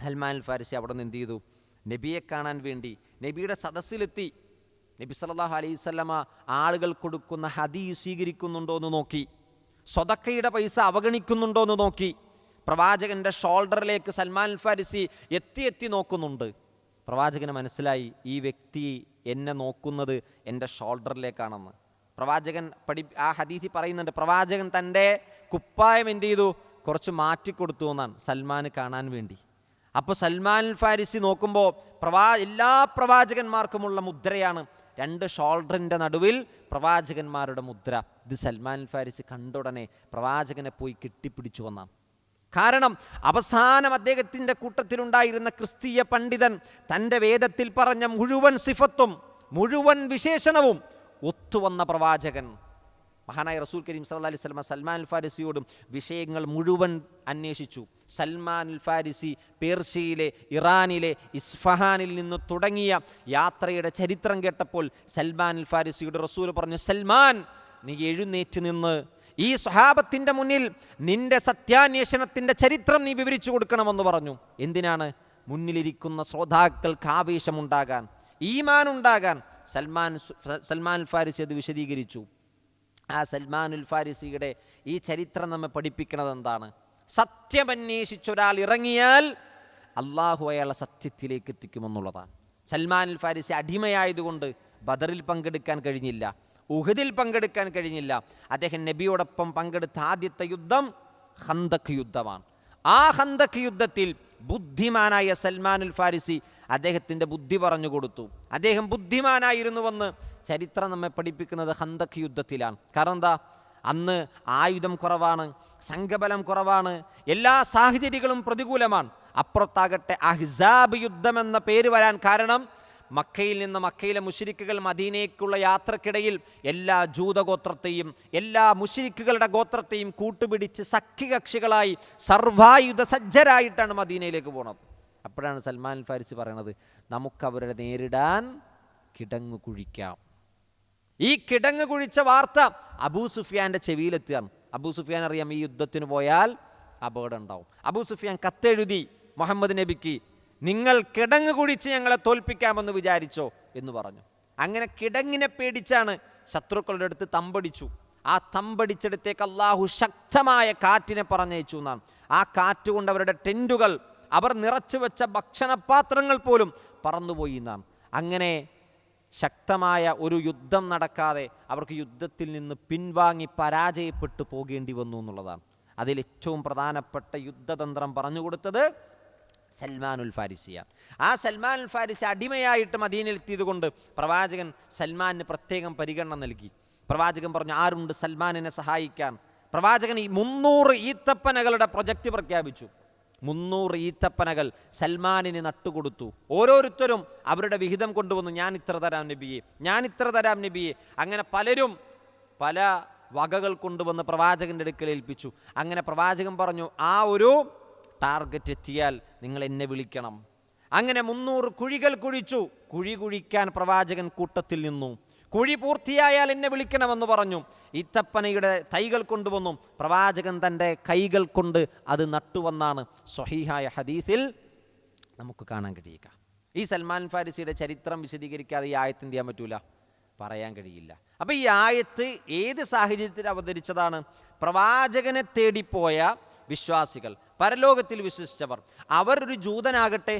സൽമാൻ ഫാരിസി അവിടെ നിന്ന് എന്ത് ചെയ്തു? നബിയെ കാണാൻ വേണ്ടി നബിയുടെ സദസ്സിലെത്തി. നബി സല്ലല്ലാഹു അലൈഹി വസല്ലമ ആളുകൾ കൊടുക്കുന്ന ഹദീസ് സ്വീകരിക്കുന്നുണ്ടോ എന്ന് നോക്കി, സ്വതക്കയുടെ പൈസ അവഗണിക്കുന്നുണ്ടോ എന്ന് നോക്കി. പ്രവാചകൻ്റെ ഷോൾഡറിലേക്ക് സൽമാൻ ഫാരിസി എത്തി നോക്കുന്നുണ്ട്. പ്രവാചകന് മനസ്സിലായി ഈ വ്യക്തി എന്നെ നോക്കുന്നത് എൻ്റെ ഷോൾഡറിലേക്കാണെന്ന്. പ്രവാചകൻ ആ ഹദീസിൽ പറയുന്നുണ്ട്, പ്രവാചകൻ തൻ്റെ കുപ്പായം എന്ത് ചെയ്തു? കുറച്ച് മാറ്റിക്കൊടുത്തു എന്നാണ് സൽമാന് കാണാൻ വേണ്ടി. അപ്പോൾ സൽമാൻ ഫാരിസി നോക്കുമ്പോൾ എല്ലാ പ്രവാചകന്മാർക്കുമുള്ള മുദ്രയാണ് 2 ഷോൾഡറിൻ്റെ നടുവിൽ പ്രവാചകന്മാരുടെ മുദ്ര. ഇത് സൽമാൻ ഫാരിസി കണ്ടുടനെ പ്രവാചകനെ പോയി കെട്ടിപ്പിടിച്ചു വന്നാണ്. കാരണം അവസാനം അദ്ദേഹത്തിൻ്റെ കൂട്ടത്തിലുണ്ടായിരുന്ന ക്രിസ്തീയ പണ്ഡിതൻ തൻ്റെ വേദത്തിൽ പറഞ്ഞ മുഴുവൻ സിഫത്തും മുഴുവൻ വിശേഷണവും ഒത്തുവന്ന പ്രവാചകൻ മഹാനായ റസൂൽ കരീം സല്ലല്ലാഹു അലൈഹി വസല്ലം സൽമാൻ അൽ ഫാരിസിയോടും വിഷയങ്ങൾ മുഴുവൻ അന്വേഷിച്ചു. സൽമാൻ അൽ ഫാരിസി പേർഷ്യയിലെ, ഇറാനിലെ, ഇസ്ഫഹാനിൽ നിന്ന് തുടങ്ങിയ യാത്രയുടെ ചരിത്രം കേട്ടപ്പോൾ സൽമാൻ അൽ ഫാരിസിയുടെ റസൂൽ പറഞ്ഞു, സൽമാൻ, നീ എഴുന്നേറ്റ് നിന്ന് ഈ സ്വഹാബത്തിൻ്റെ മുന്നിൽ നിന്റെ സത്യാന്വേഷണത്തിൻ്റെ ചരിത്രം നീ വിവരിച്ചു കൊടുക്കണമെന്ന് പറഞ്ഞു. എന്തിനാണ്? മുന്നിലിരിക്കുന്ന ശ്രോതാക്കൾക്ക് ആവേശമുണ്ടാകാൻ, ഈമാൻ ഉണ്ടാകാൻ. സൽമാൻ ഫാരിസി അത് വിശദീകരിച്ചു. ആ സൽമാനുൽ ഫാരിസിയുടെ ഈ ചരിത്രം നമ്മെ പഠിപ്പിക്കുന്നത് എന്താണ്? സത്യമന്വേഷിച്ചൊരാൾ ഇറങ്ങിയാൽ അള്ളാഹു അയാളെ സത്യത്തിലേക്ക് എത്തിക്കുമെന്നുള്ളതാണ്. സൽമാനുൽ ഫാരിസി അടിമയായതുകൊണ്ട് ബദറിൽ പങ്കെടുക്കാൻ കഴിഞ്ഞില്ല, ഉഹദിൽ പങ്കെടുക്കാൻ കഴിഞ്ഞില്ല. അദ്ദേഹം നബിയോടൊപ്പം പങ്കെടുത്ത ആദ്യത്തെ യുദ്ധം ഖന്തഖ് യുദ്ധമാണ്. ആ ഖന്തഖ് യുദ്ധത്തിൽ ബുദ്ധിമാനായ സൽമാനുൽ ഫാരിസി അദ്ദേഹത്തിൻ്റെ ബുദ്ധി പറഞ്ഞു കൊടുത്തു. അദ്ദേഹം ബുദ്ധിമാനായിരുന്നുവെന്ന് ചരിത്രം നമ്മെ പഠിപ്പിക്കുന്നത് ഖന്തഖ് യുദ്ധത്തിലാണ്. കാരണം എന്താ? അന്ന് ആയുധം കുറവാണ്, സംഘബലം കുറവാണ്, എല്ലാ സാഹചര്യങ്ങളും പ്രതികൂലമാണ്. അപ്പുറത്താകട്ടെ അഹ്സാബ് യുദ്ധം എന്ന പേര് വരാൻ കാരണം മക്കയിൽ നിന്ന് മക്കയിലെ മുശ്രിക്കുകൾ മദീനയ്ക്കുള്ള യാത്രക്കിടയിൽ എല്ലാ ജൂതഗോത്രത്തെയും എല്ലാ മുശ്രിക്കുകളുടെ ഗോത്രത്തെയും കൂട്ടുപിടിച്ച് സഖ്യകക്ഷികളായി സർവായുധ സജ്ജരായിട്ടാണ് മദീനയിലേക്ക് പോണത്. അപ്പോഴാണ് സൽമാൻ അൽ ഫാരിസി പറയണത്, നമുക്കവരെ നേരിടാൻ കിടങ്ങ് കുഴിക്കാം. ഈ കിടങ്ങ് കുഴിച്ച വാർത്ത അബൂ സുഫിയാൻ്റെ ചെവിയിലെത്തുകയാണ്. അബൂ സുഫിയാൻ അറിയാം ഈ യുദ്ധത്തിന് പോയാൽ അപകടം ഉണ്ടാവും. അബൂ സുഫിയാൻ കത്തെഴുതി മുഹമ്മദ് നബിക്ക്, നിങ്ങൾ കിടങ്ങ് കുഴിച്ച് ഞങ്ങളെ തോൽപ്പിക്കാമെന്ന് വിചാരിച്ചോ എന്ന് പറഞ്ഞു. അങ്ങനെ കിടങ്ങിനെ പേടിച്ചാണ് ശത്രുക്കളുടെ അടുത്ത് തമ്പടിച്ചു. ആ തമ്പടിച്ചെടുത്തേക്ക് അള്ളാഹു ശക്തമായ കാറ്റിനെ പറഞ്ഞയച്ചു എന്നാണ്. ആ കാറ്റുകൊണ്ട് അവരുടെ ടെൻറ്റുകൾ, അവർ നിറച്ചു വെച്ച ഭക്ഷണപാത്രങ്ങൾ പോലും പറന്നുപോയി എന്നാണ്. അങ്ങനെ ശക്തമായ ഒരു യുദ്ധം നടക്കാതെ അവർക്ക് യുദ്ധത്തിൽ നിന്ന് പിൻവാങ്ങി പരാജയപ്പെട്ടു പോകേണ്ടി വന്നു എന്നുള്ളതാണ്. അതിൽ ഏറ്റവും പ്രധാനപ്പെട്ട യുദ്ധതന്ത്രം പറഞ്ഞു കൊടുത്തത് സൽമാനുൽ ഫാരിസിയാണ്. ആ സൽമാനുൽ ഫാരിസി അടിമയായിട്ട് മദീനയിലെത്തിയത് കൊണ്ട് പ്രവാചകൻ സൽമാനിന് പ്രത്യേകം പരിഗണന നൽകി. പ്രവാചകൻ പറഞ്ഞു, ആരുണ്ട് സൽമാനിനെ സഹായിക്കാൻ? പ്രവാചകൻ ഈ 300 ഈത്തപ്പനകളുടെ പ്രൊജക്റ്റ് പ്രഖ്യാപിച്ചു. 300 ഈത്തപ്പനകൾ സൽമാനിന് നട്ടുകൊടുത്തു. ഓരോരുത്തരും അവരുടെ വിഹിതം കൊണ്ടുവന്നു. ഞാൻ ഇത്ര തരാം നബിയെ, ഞാൻ ഇത്ര തരാം നബിയെ. അങ്ങനെ പലരും പല വകകൾ കൊണ്ടുവന്ന് പ്രവാചകൻ്റെ അടുക്കൽ ഏൽപ്പിച്ചു. അങ്ങനെ പ്രവാചകൻ പറഞ്ഞു, ആ ഒരു ടാർഗറ്റ് എത്തിയാൽ നിങ്ങൾ എന്നെ വിളിക്കണം. അങ്ങനെ 300 കുഴികൾ കുഴിച്ചു. കുഴി കുഴിക്കാൻ പ്രവാചകൻ കൂട്ടത്തിൽ നിന്നു. കുഴി പൂർത്തിയായാൽ എന്നെ വിളിക്കണമെന്ന് പറഞ്ഞു. ഈത്തപ്പനയുടെ തൈകൾ കൊണ്ടുവന്നു. പ്രവാചകൻ തൻ്റെ കൈകൾ കൊണ്ട് അത് നട്ടുവന്നാണ് സ്വഹീഹായ ഹദീസിൽ നമുക്ക് കാണാൻ കഴിയുക. ഈ സൽമാൻ ഫാരിസിയുടെ ചരിത്രം വിശദീകരിക്കാതെ ഈ ആയത്ത് എന്ത് ചെയ്യാൻ പറ്റൂല, പറയാൻ കഴിയില്ല. അപ്പോൾ ഈ ആയത്ത് ഏത് സാഹചര്യത്തിൽ അവതരിച്ചതാണ്? പ്രവാചകനെ തേടിപ്പോയ വിശ്വാസികൾ, പരലോകത്തിൽ വിശ്വസിച്ചവർ, അവരൊരു ജൂതനാകട്ടെ,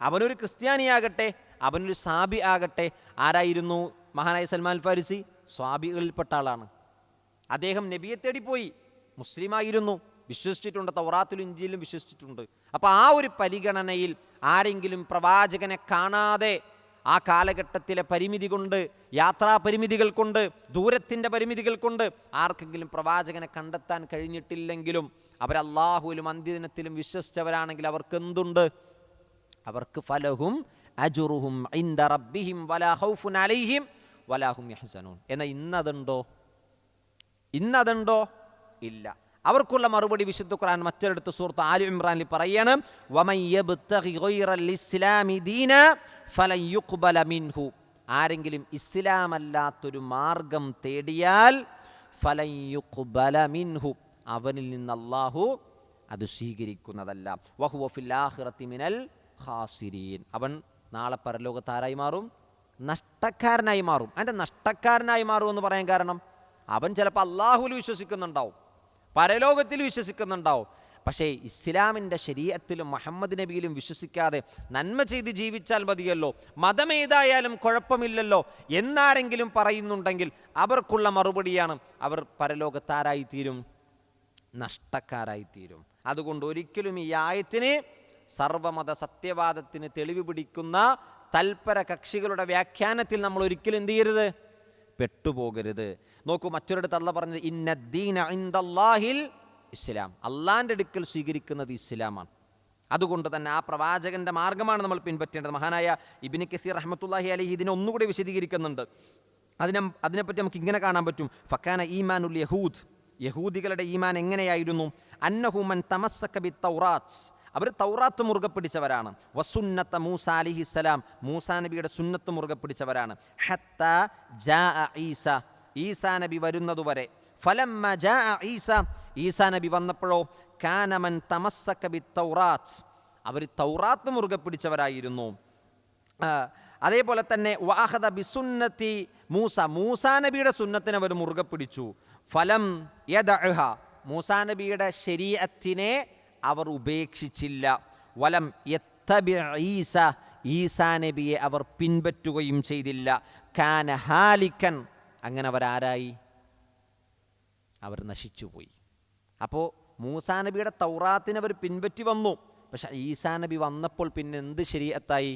അവനൊരു ക്രിസ്ത്യാനിയാകട്ടെ, അവനൊരു സാബി ആകട്ടെ. ആരായിരുന്നു മഹാനായ സൽമാൻ ഫാരിസി? സ്വാബികളിൽപ്പെട്ട ആളാണ്. അദ്ദേഹം നബിയെ തേടിപ്പോയി, മുസ്ലിമായിരുന്നു, വിശ്വസിച്ചിട്ടുണ്ട്, തൗറാത്തിലും ഇഞ്ചിയിലും വിശ്വസിച്ചിട്ടുണ്ട്. അപ്പോൾ ആ ഒരു പരിഗണനയിൽ ആരെങ്കിലും പ്രവാചകനെ കാണാതെ ആ കാലഘട്ടത്തിലെ പരിമിതി കൊണ്ട്, യാത്രാ പരിമിതികൾ കൊണ്ട്, ദൂരത്തിൻ്റെ പരിമിതികൾ കൊണ്ട് ആർക്കെങ്കിലും പ്രവാചകനെ കണ്ടെത്താൻ കഴിഞ്ഞിട്ടില്ലെങ്കിലും അവരല്ലാഹുവിലും അന്ത്യദിനത്തിലും വിശ്വസിച്ചവരാണെങ്കിൽ അവർക്ക് എന്തുണ്ട്? അവർക്ക് ഫലഹും അജുറുഹും ഇൻദ റബ്ബിഹിം വലാ ഖൗഫുൻ അലൈഹിം വലാ ഹും യഹ്സനൂൻ. എന്നാൽ ഇന്നതുണ്ടോ? ഇല്ല. അവർക്കുള്ള മറുപടി വിശുദ്ധ ഖുർആൻ മറ്റൊരിടത്ത് സൂറത്ത് ആലി ഇംറാനിൽ പറയാണ്, വമൻ യബ്തഗി ഗൈറൽ ഇസ്ലാമി ദീന ഫലൻ യുഖ്ബല മിൻഹു. ആരെങ്കിലും ഇസ്ലാമല്ലാത്തൊരു മാർഗം തേടിയാൽ ഫലൻ യുഖ്ബല മിൻഹു, അവനിൽ നിന്ന് അല്ലാഹു അത് സ്വീകരിക്കുന്നതല്ല. വഹുവ ഫിൽ ആഖിറതി മിനൽ ഖാസിരീൻ. അവൻ നാളെ പരലോകത്ത് ആരായി മാറും? നഷ്ടക്കാരനായി മാറും. അതിൻ്റെ നഷ്ടക്കാരനായി മാറും എന്ന് പറയാൻ കാരണം, അവൻ ചിലപ്പോൾ അള്ളാഹുവിൽ വിശ്വസിക്കുന്നുണ്ടാവും, പരലോകത്തിൽ വിശ്വസിക്കുന്നുണ്ടാവും, പക്ഷേ ഇസ്ലാമിൻ്റെ ശരീഅത്തിലും മുഹമ്മദ് നബിയിലും വിശ്വസിക്കാതെ നന്മ ചെയ്ത് ജീവിച്ചാൽ മതിയല്ലോ, മതമേതായാലും കുഴപ്പമില്ലല്ലോ എന്നാരെങ്കിലും പറയുന്നുണ്ടെങ്കിൽ അവർക്കുള്ള മറുപടിയാണ്, അവർ പരലോകത്താരായിത്തീരും? നഷ്ടക്കാരായിത്തീരും. അതുകൊണ്ട് ഒരിക്കലും ഈ ആയത്തിന് സർവമത സത്യവാദത്തിന് തെളിവ് പിടിക്കുന്ന തൽപര കക്ഷികളുടെ വ്യാഖ്യാനത്തിൽ നമ്മൾ ഒരിക്കലും എന്ത് ചെയ്യരുത്? പെട്ടുപോകരുത്. നോക്കൂ, മറ്റൊരിടത്ത് അല്ലാഹ് പറഞ്ഞത് ഇന്നദ്ദീന ഇൻദല്ലാഹിൽ ഇസ്ലാം. അള്ളാൻ്റെ അടുക്കൽ സ്വീകരിക്കുന്നത് ഇസ്ലാമാണ്. അതുകൊണ്ട് തന്നെ ആ പ്രവാചകന്റെ മാർഗമാണ് നമ്മൾ പിൻപറ്റേണ്ടത്. മഹാനായ ഇബ്നു കസീർ റഹ്മത്തുള്ളാഹി അലൈഹി ഇതിനെ ഒന്നുകൂടി വിശദീകരിക്കുന്നുണ്ട്. അതിനെപ്പറ്റി നമുക്ക് ഇങ്ങനെ കാണാൻ പറ്റും. ഫക്കാന ഈമാനുൽ യഹൂദ്, യഹൂദികളുടെ ഈമാൻ എങ്ങനെയായിരുന്നു? അന്നഹു മൻ തമസ്സക ബിത്തൗറാത്ത്, അവർ തൗറാത്ത് മുറുകെ പിടിച്ചവരാണ്. വസുന്നത്ത മൂസ അലൈഹിസ്സലാം, മൂസാ നബിയുടെ സുന്നത്ത് മുറുകെ പിടിച്ചവരാണ്. ഹത്താ ജാഅ ഈസ, ഈസാ നബി വരുന്നതുവരെ. ഫലമ്മ ജാഅ ഈസ, ഈസാ നബി വന്നപ്പോഴോ കാന മൻ തമസ്സക ബിത്തൗറാത്ത്, അവർ തൗറാത്ത് മുറുകെ പിടിച്ചവരായിരുന്നു. അതേപോലെ തന്നെ വഅഖദ ബിസുന്നത്തി മൂസ, മൂസാ നബിയുടെ സുന്നത്തിനെ അവർ മുറുകെ പിടിച്ചു. ഫലം യദഅഹ, മൂസാ നബിയുടെ ശരീഅത്തിനെ അവർ ഉപേക്ഷിച്ചില്ല. വലം യത്തബി ഈസ, ഈസാ നബിയെ അവർ പിൻപറ്റുകയും ചെയ്തില്ല. കാന ഹാലിക്കൻ, അങ്ങനെ അവരാരായി? അവർ നശിച്ചുപോയി. അപ്പോൾ മൂസാ നബിയുടെ തൗറാത്തിനെ അവർ പിൻപറ്റി വന്നു. പക്ഷെ ഈസാ നബി വന്നപ്പോൾ പിന്നെ എന്ത് ശരീഅത്തായി?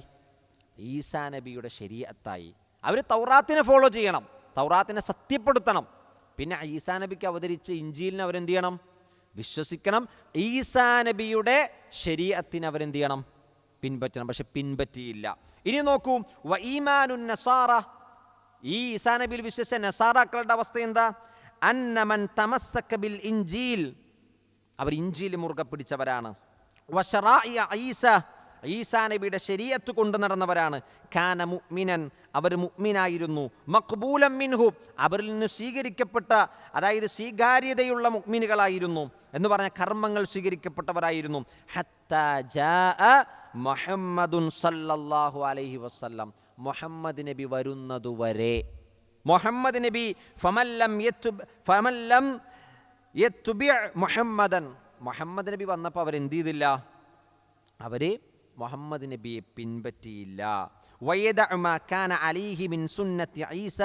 ഈസാ നബിയുടെ ശരീഅത്തായി. അവർ തൗറാത്തിനെ ഫോളോ ചെയ്യണം, തൗറാത്തിനെ സത്യപ്പെടുത്തണം. പിന്നെ ഈസാ നബിക്ക് അവതരിച്ച ഇഞ്ചീലിനെ അവരെന്ത് ചെയ്യണം? വിശ്വസിക്കണം. ഈസാ നബിയുടെ ശരീഅത്തിനെ അവരെന്ത് ചെയ്യണം? പിൻപറ്റണം. പക്ഷെ പിൻപറ്റിയില്ല. ഇനി നോക്കൂ, വ ഈമാനുൻ നസാറ, ഈ ഈസാ നബിയിൽ വിശ്വസിച്ച നസാറാക്കളുടെ അവസ്ഥ എന്താ? അന്ന മൻ തമസ്സക ബിൽ ഇൻജീൽ, അവർ ഇഞ്ചീൽ മുറുകെ പിടിച്ചവരാണ്. വശറാഇഅ ഈസ, ഈസാ നബിയുടെ ശരീഅത്ത് കൊണ്ടു നടന്നവരാണ്. കാന മുഅ്മിനൻ, അവർ മുഅ്മിനായിരുന്നു. മഖ്ബൂലൻ മിൻഹു, അവരിൽ നിന്ന് സ്വീകരിക്കപ്പെട്ട, അതായത് സ്വീകാര്യതയുള്ള മുഅ്മിനുകളായിരുന്നു എന്ന് പറഞ്ഞ കർമ്മങ്ങൾ സ്വീകരിക്കപ്പെട്ടവരായിരുന്നു. ഹത്താ ജാഅ മുഹമ്മദുൻ സല്ലല്ലാഹു അലൈഹി വസല്ലം, മുഹമ്മദ് നബി വരുന്നതുവരെ. മുഹമ്മദ് നബി ഫമല്ലം യത്തുബി മുഹമ്മദൻ, മുഹമ്മദ് നബി വന്നപ്പോൾ അവരെന്ത് ചെയ്തില്ല? അവർ മുഹമ്മദ് നബിയെ പിൻപറ്റിയില്ല. വയദഅ മാ കാന അലൈഹി മിൻ സുന്നത്തി ഈസ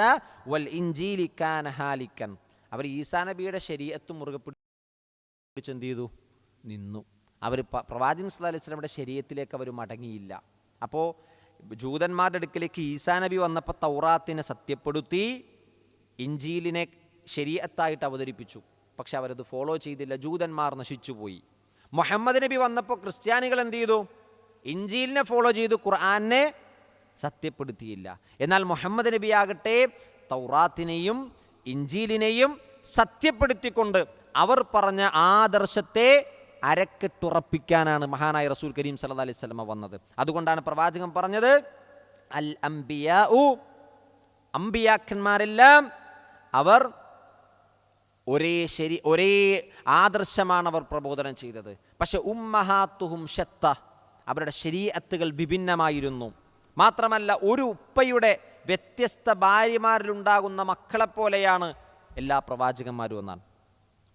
വൽ ഇൻജീലി കാന ഹാലിക്കൻ, അവർ ഈസാ നബിയുടെ ശരീഅത്ത് മുറുകെ പിടിച്ച് എന്ത് ചെയ്തു? നിന്നു. അവർ പ്രവാചകൻ സല്ലല്ലാഹു അലൈഹി വസല്ലമയുടെ ശരീഅത്തിലേക്ക് അവർ മടങ്ങിയില്ല. അപ്പോൾ ജൂതന്മാരുടെ അടുക്കലേക്ക് ഈസാ നബി വന്നപ്പോൾ തൗറാത്തിനെ സത്യപ്പെടുത്തി, ഇൻജീലിനെ ശരീഅത്തായിട്ട് അവതരിപ്പിച്ചു. പക്ഷെ അവരത് ഫോളോ ചെയ്തില്ല, ജൂതന്മാർ നശിച്ചുപോയി. മുഹമ്മദ് നബി വന്നപ്പോൾ ക്രിസ്ത്യാനികൾ എന്ത് ചെയ്തു? ഇൻജീലിനെ ഫോളോ ചെയ്തു, ഖുർആനെ സത്യപ്പെടുത്തിയില്ല. എന്നാൽ മുഹമ്മദ് നബി ആകട്ടെ തൗറാത്തിനെയും ഇൻജീലിനെയും സത്യപ്പെടുത്തിക്കൊണ്ട് അവർ പറഞ്ഞ ആദർശത്തെ അരക്കെട്ടുറപ്പിക്കാനാണ് മഹാനായ റസൂൽ കരീം സല്ലല്ലാഹു അലൈഹി വസല്ലം വന്നത്. അതുകൊണ്ടാണ് പ്രവാചകൻ പറഞ്ഞത്, അൽ അംബിയാഉ, അംബിയാക്കന്മാരെല്ലാം അവർ ഒരേ ആദർശമാണ് അവർ പ്രബോധനം ചെയ്തത്. പക്ഷെ ഉമ്മഹാത്തുഹും ഷത്ത, അവരുടെ ശരീഅത്തുകൾ വിഭിന്നമായിരുന്നു. മാത്രമല്ല, ഒരു ഉപ്പയുടെ വ്യത്യസ്ത ഭാര്യമാരിലുണ്ടാകുന്ന മക്കളെപ്പോലെയാണ് എല്ലാ പ്രവാചകന്മാരും എന്നാണ്.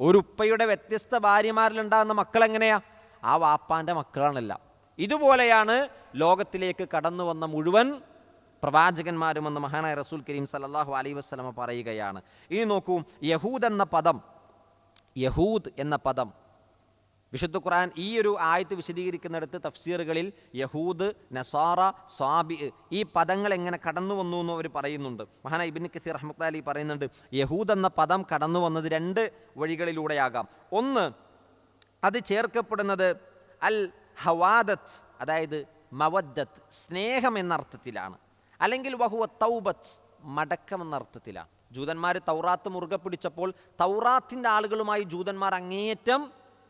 ഒരു ഉപ്പയുടെ വ്യത്യസ്ത ഭാര്യമാരിലുണ്ടാകുന്ന മക്കളെങ്ങനെയാ? ആ വാപ്പാൻ്റെ മക്കളാണല്ല. ഇതുപോലെയാണ് ലോകത്തിലേക്ക് കടന്നു വന്ന മുഴുവൻ പ്രവാചകന്മാരുമെന്ന് മഹാനായ റസൂൽ കരീം സല്ലല്ലാഹു അലൈഹി വസല്ലമ പറയുകയാണ്. ഇനി നോക്കൂ, യഹൂദ് എന്ന പദം വിശുദ്ധ ഖുർആൻ ഈ ഒരു ആയത്ത് വിശദീകരിക്കുന്നിടത്ത് തഫ്സീറുകളിൽ യഹൂദ്, നസാറ, സ്വാബി ഈ പദങ്ങൾ എങ്ങനെ കടന്നു വന്നു എന്ന് അവർ പറയുന്നുണ്ട്. മഹാനായ ഇബ്നു കസീർ റഹ്മത്തുള്ളാഹി അലൈഹി പറയുന്നുണ്ട്, യഹൂദ് എന്ന പദം കടന്നു വന്നത് 2 വഴികളിലൂടെയാകാം. ഒന്ന്, അത് ചേർക്കപ്പെടുന്നത് അൽ ഹവാദത്ത്, അതായത് മവദ്ദത്ത്, സ്നേഹം എന്ന അർത്ഥത്തിലാണ്. അല്ലെങ്കിൽ വഹുവ തൗബത്ത്, മടക്കം എന്ന അർത്ഥത്തിലാണ്. ജൂതന്മാർ തൗറാത്ത് മുറുകെ പിടിച്ചപ്പോൾ തൗറാത്തിൻ്റെ ആളുകളുമായി ജൂതന്മാർ അങ്ങേയറ്റം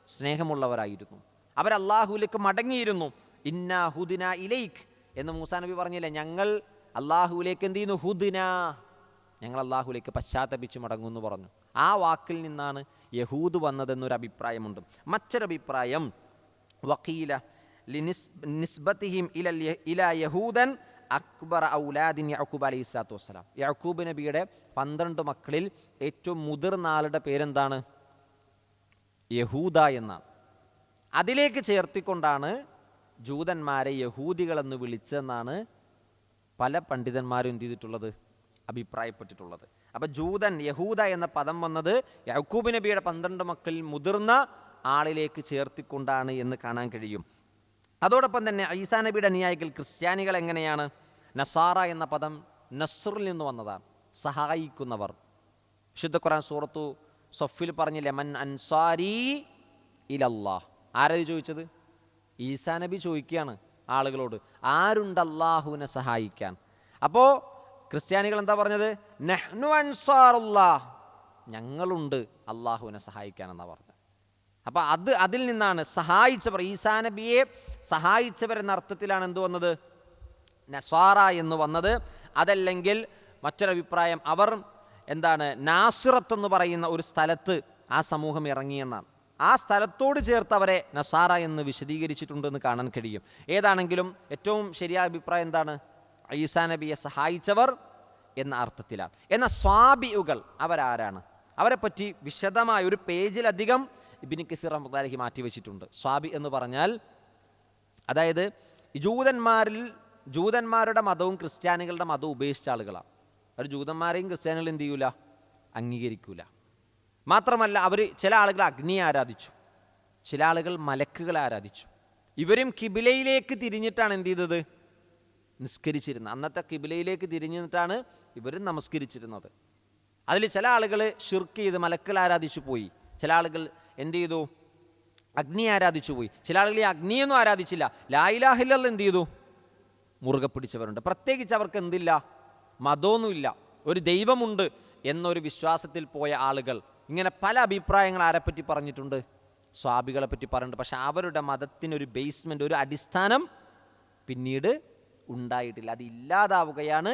സ്നേഹമുള്ളവരായിരുന്നു. അവരല്ലാഹുവിലേക്ക് മടങ്ങിയിരുന്നു. ഇന്നാ ഹുദിന ഇലൈക്ക് എന്ന് മൂസാ നബി പറഞ്ഞില്ലേ, ഞങ്ങൾ അള്ളാഹുവിലേക്ക് എന്ത് ചെയ്യുന്നു, ഹുദിന, ഞങ്ങൾ അള്ളാഹുവിലേക്ക് പശ്ചാത്തപിച്ച് മടങ്ങുമെന്ന് പറഞ്ഞു. ആ വാക്കിൽ നിന്നാണ് യഹൂദ് വന്നതെന്നൊരു അഭിപ്രായമുണ്ട്. മറ്റൊരഭിപ്രായം വഖീല ലിനിസ്ബതിഹിം ഇലാ യഹൂദൻ അക്ബർ ഔലാദിൻ യഅ്കൂബ് അലൈഹിസ്സലാത്തു വസ്സലാം. യഅ്കൂബ് നബിയുടെ 12 മക്കളിൽ ഏറ്റവും മുതിർന്ന ആളുടെ പേരെന്താണ്? യഹൂദ എന്നാണ്. അതിലേക്ക് ചേർത്തിക്കൊണ്ടാണ് ജൂതന്മാരെ യഹൂദികളെന്ന് വിളിച്ചെന്നാണ് പല പണ്ഡിതന്മാരും എന്ത് ചെയ്തിട്ടുള്ളത്, അഭിപ്രായപ്പെട്ടിട്ടുള്ളത്. അപ്പം യഹൂദ എന്ന പദം വന്നത് യഅ്കൂബ് നബിയുടെ 12 മക്കളിൽ മുതിർന്ന ആളിലേക്ക് ചേർത്തിക്കൊണ്ടാണ് എന്ന് കാണാൻ കഴിയും. അതോടൊപ്പം തന്നെ ഈസാ നബിയുടെ അനുയായികൾ ക്രിസ്ത്യാനികൾ എങ്ങനെയാണ്? നസാറ എന്ന പദം നസ്റിൽ നിന്ന് വന്നതാണ്, സഹായിക്കുന്നവർ. വിശുദ്ധ ഖുർആൻ സൂറത്തു സഫിൽ പറഞ്ഞില്ലേ, മൻ അൻസാരി ഇലല്ലാഹ്. ആരത് ചോദിച്ചത്? ഈസാ നബി ചോദിക്കുകയാണ് ആളുകളോട്, ആരുണ്ട് അല്ലാഹുവിനെ സഹായിക്കാൻ? അപ്പോൾ ക്രിസ്ത്യാനികൾ എന്താ പറഞ്ഞത്? നഹ്നു അൻസാറുല്ലാഹ്, ഞങ്ങളുണ്ട് അല്ലാഹുവിനെ സഹായിക്കാൻ എന്നാണ് പറഞ്ഞത്. അപ്പം അതിൽ നിന്നാണ് സഹായിച്ചവർ, ഈസാ നബിയെ സഹായിച്ചവരെന്ന അർത്ഥത്തിലാണ് എന്ത് വന്നത്, നസാറ എന്ന് വന്നത്. അതല്ലെങ്കിൽ മറ്റൊരഭിപ്രായം, അവർ എന്താണ്, നാസിറത്ത് എന്ന് പറയുന്ന ഒരു സ്ഥലത്ത് ആ സമൂഹം ഇറങ്ങിയെന്നാണ്. ആ സ്ഥലത്തോട് ചേർത്ത് അവരെ നസാറ എന്ന് വിശദീകരിച്ചിട്ടുണ്ടെന്ന് കാണാൻ കഴിയും. ഏതാണെങ്കിലും ഏറ്റവും ശരിയായ അഭിപ്രായം എന്താണ്? ഈസാ നബിയെ സഹായിച്ചവർ എന്ന അർത്ഥത്തിലാണ്. എന്നാൽ സ്വാബിയുകൾ അവരാരാണ്? അവരെപ്പറ്റി വിശദമായ ഒരു പേജിലധികം ഇബ്നു കസീർ റഹ്മത്തുള്ളാഹി അലൈഹി മാറ്റിവെച്ചിട്ടുണ്ട്. സ്വാബി എന്ന് പറഞ്ഞാൽ, അതായത് ജൂതന്മാരുടെ മതവും ക്രിസ്ത്യാനികളുടെ മതവും ഉപേക്ഷിച്ച ആളുകളാണ്. അവർ ജൂതന്മാരെയും ക്രിസ്ത്യാനികളും എന്ത് ചെയ്യൂല, അംഗീകരിക്കൂല. മാത്രമല്ല, ചില ആളുകൾ അഗ്നിയെ ആരാധിച്ചു, ചില ആളുകൾ മലക്കുകളെ ആരാധിച്ചു. ഇവരും കിബിലയിലേക്ക് തിരിഞ്ഞിട്ടാണ് എന്ത് ചെയ്തത്, നിസ്കരിച്ചിരുന്നത്. അന്നത്തെ കിബിലയിലേക്ക് തിരിഞ്ഞിട്ടാണ് ഇവരും നമസ്കരിച്ചിരുന്നത്. അതിൽ ചില ആളുകൾ ഷിർക്ക് ചെയ്ത് മലക്കുകൾ ആരാധിച്ചു പോയി, ചില ആളുകൾ എന്ത് ചെയ്തു, അഗ്നി ആരാധിച്ചു പോയി. ചില ആളുകൾ ഈ അഗ്നിയൊന്നും ആരാധിച്ചില്ല, ലാ ഇലാഹ ഇല്ലല്ലാഹ് എന്ത് ചെയ്തു, മുറുകെ പിടിച്ചവരുണ്ട്. പ്രത്യേകിച്ച് അവർക്ക് എന്തില്ല, മതമൊന്നുമില്ല, ഒരു ദൈവമുണ്ട് എന്നൊരു വിശ്വാസത്തിൽ പോയ ആളുകൾ. ഇങ്ങനെ പല അഭിപ്രായങ്ങൾ ആരെപ്പറ്റി പറഞ്ഞിട്ടുണ്ട്, സ്വാബികളെ പറ്റി പറഞ്ഞിട്ടുണ്ട്. പക്ഷെ അവരുടെ മതത്തിനൊരു ബേസ്മെൻ്റ്, ഒരു അടിസ്ഥാനം പിന്നീട് ഉണ്ടായിട്ടില്ല, അത് ഇല്ലാതാവുകയാണ്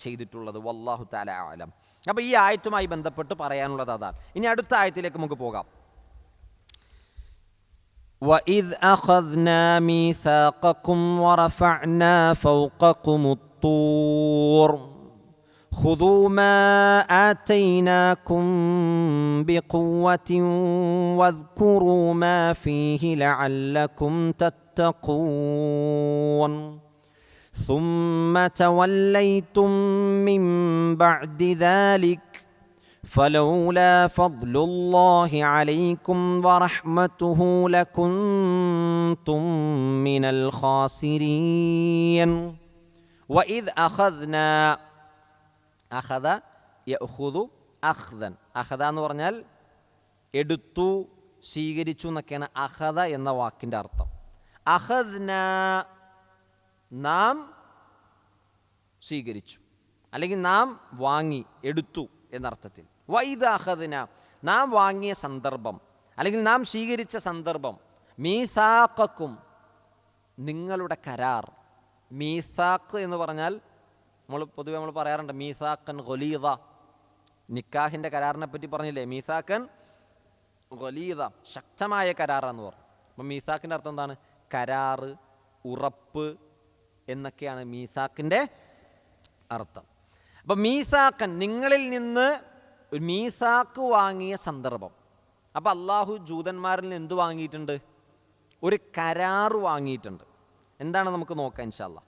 ചെയ്തിട്ടുള്ളത്. വല്ലാഹു തആല അഅലം. അപ്പോൾ ഈ ആയത്തുമായി ബന്ധപ്പെട്ട് പറയാനുള്ളത് അതാണ്. ഇനി അടുത്ത ആയത്തിലേക്ക് നമുക്ക് പോകാം. وَإِذْ أَخَذْنَا مِيثَاقَكُمْ وَرَفَعْنَا فَوْقَكُمُ الطُّورَ خُذُوا مَا آتَيْنَاكُمْ بِقُوَّةٍ وَاذْكُرُوا مَا فِيهِ لَعَلَّكُمْ تَتَّقُونَ ثُمَّ تَوَلَّيْتُمْ مِنْ بَعْدِ ذَلِكَ فلولا فضل الله عليكم ورحمته لكنتم من الخاسرين وإذ أخذنا أخذ يأخذ أخذا أخذ എന്ന് പറഞ്ഞാൽ എടുത്തു, സ്വീകരിച്ചു എന്നൊക്കെയാണ് അഖദ എന്ന വാക്കിൻ്റെ അർത്ഥം. അഖദ്ന നാം സ്വീകരിച്ചു, അല്ലെങ്കിൽ നാം വാങ്ങി, എടുത്തു എന്നർത്ഥത്തിൽ. വൈദ അഖദ്ന നാം വാങ്ങിയ സന്ദർഭം, അല്ലെങ്കിൽ നാം സ്വീകരിച്ച സന്ദർഭം. മീസാഖക്കും നിങ്ങളുടെ കരാർ. മീസാഖ് എന്ന് പറഞ്ഞാൽ പൊതുവെ നമ്മൾ പറയാറുണ്ട് മീസാഖൻ ഖലീദ. നിക്കാഹിൻ്റെ കരാറിനെ പറ്റി പറഞ്ഞില്ലേ, മീസാഖൻ ഖലീദ, ശക്തമായ കരാറാന്ന് പറഞ്ഞു. അപ്പം മീസാഖിൻ്റെ അർത്ഥം എന്താണ്? കരാറ്, ഉറപ്പ് എന്നൊക്കെയാണ് മീസാഖിൻ്റെ അർത്ഥം. അപ്പം മീസാഖൻ നിങ്ങളിൽ നിന്ന് ഒരു മീസാഖ് വാങ്ങിയ സന്ദർഭം. അപ്പം അള്ളാഹു ജൂതന്മാരിൽ നിന്ന് എന്ത് വാങ്ങിയിട്ടുണ്ട്? ഒരു കരാറ് വാങ്ങിയിട്ടുണ്ട്. എന്താണ് നമുക്ക് നോക്കാം ഇൻഷാ അല്ലാഹ്.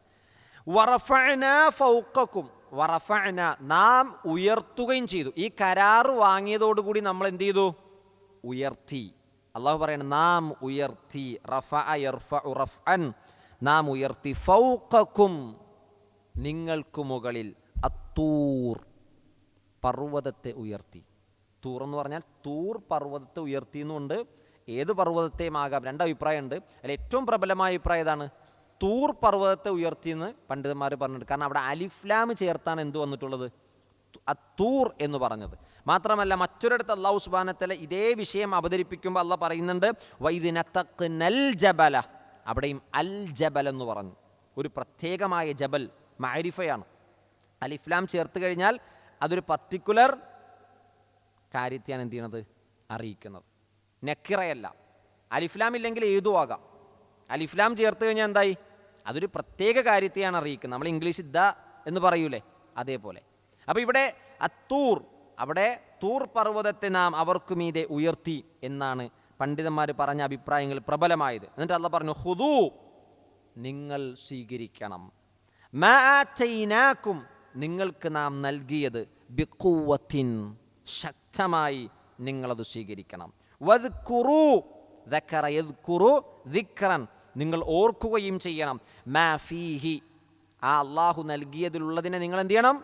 വറഫഅന ഫൗഖക്കും, വറഫഅന നാം ഉയർത്തുകയും ചെയ്തു. ഈ കരാർ വാങ്ങിയതോടുകൂടി നമ്മൾ എന്ത് ചെയ്തു? ഉയർത്തി. അള്ളാഹു പറയണം നാം ഉയർത്തി. റഫഅ യർഫഉ റഫ്അൻ, നാം ഉയർത്തി. ഫൗഖക്കും നിങ്ങൾക്ക് മുകളിൽ, അത്തൂർ പർവ്വതത്തെ ഉയർത്തി. തൂർ എന്ന് പറഞ്ഞാൽ തൂർ പർവ്വതത്തെ ഉയർത്തി എന്നുണ്ട്. ഏത് പർവ്വതത്തെയും ആകാം, രണ്ട് അഭിപ്രായമുണ്ട്. അതിൽ ഏറ്റവും പ്രബലമായ അഭിപ്രായം ഏതാണ്? തൂർ പർവ്വതത്തെ ഉയർത്തിയെന്ന് പണ്ഡിതന്മാർ പറഞ്ഞിട്ടുണ്ട്. കാരണം അവിടെ അലിഫ്ലാം ചേർത്താണ് എന്ത് വന്നിട്ടുള്ളത്? അത്തൂർ എന്ന് പറഞ്ഞത്. മാത്രമല്ല മറ്റൊരിടത്ത് അല്ലാഹു സുബ്ഹാനഹു വ തആല ഇതേ വിഷയം അവതരിപ്പിക്കുമ്പോൾ അല്ലാഹ് പറയുന്നുണ്ട് വഇദ് നതഖ്നൽ ജബല, അവിടെയും അൽ ജബൽ എന്ന് പറഞ്ഞു. ഒരു പ്രത്യേകമായ ജബൽ മഅരിഫയാണ്. അലിഫ്ലാം ചേർത്ത് കഴിഞ്ഞാൽ അതൊരു പർട്ടിക്കുലർ കാര്യത്തെയാണ് എന്ത് ചെയ്യണത്? അറിയിക്കുന്നത്. നക്കിറയല്ല. അലിഫ്ലാം ഇല്ലെങ്കിൽ ഏതും ആകാം. അലിഫ്ലാം ചേർത്ത് കഴിഞ്ഞാൽ എന്തായി? അതൊരു പ്രത്യേക കാര്യത്തെയാണ് അറിയിക്കുന്നത്. നമ്മൾ ഇംഗ്ലീഷ് ദ എന്ന് പറയൂലേ, അതേപോലെ. അപ്പോൾ ഇവിടെ അത്തൂർ, അവിടെ തൂർ പർവ്വതത്തെ നാം അവർക്ക് മീതെ ഉയർത്തി എന്നാണ് പണ്ഡിതന്മാർ പറഞ്ഞ അഭിപ്രായങ്ങൾ പ്രബലമായത്. എന്നിട്ട് അല്ലാഹ് പറഞ്ഞു ഖുദൂ, നിങ്ങൾ സ്വീകരിക്കണം, മാ ആതൈനാകും, നിങ്ങൾക്ക് നാം നൽകിയത്, ബിഖുവത്തിൻ, ശക്തമായി നിങ്ങളത് സ്വീകരിക്കണം. വദ്കുറൂ, ദക്കറ യദ്കുറു ദിക്റൻ, നിങ്ങൾ ഓർക്കുകയും ചെയ്യണം. മാ ഫീഹി, ആ അള്ളാഹു നൽകിയതിലുള്ളതിനെ നിങ്ങൾ എന്ത് ചെയ്യണം?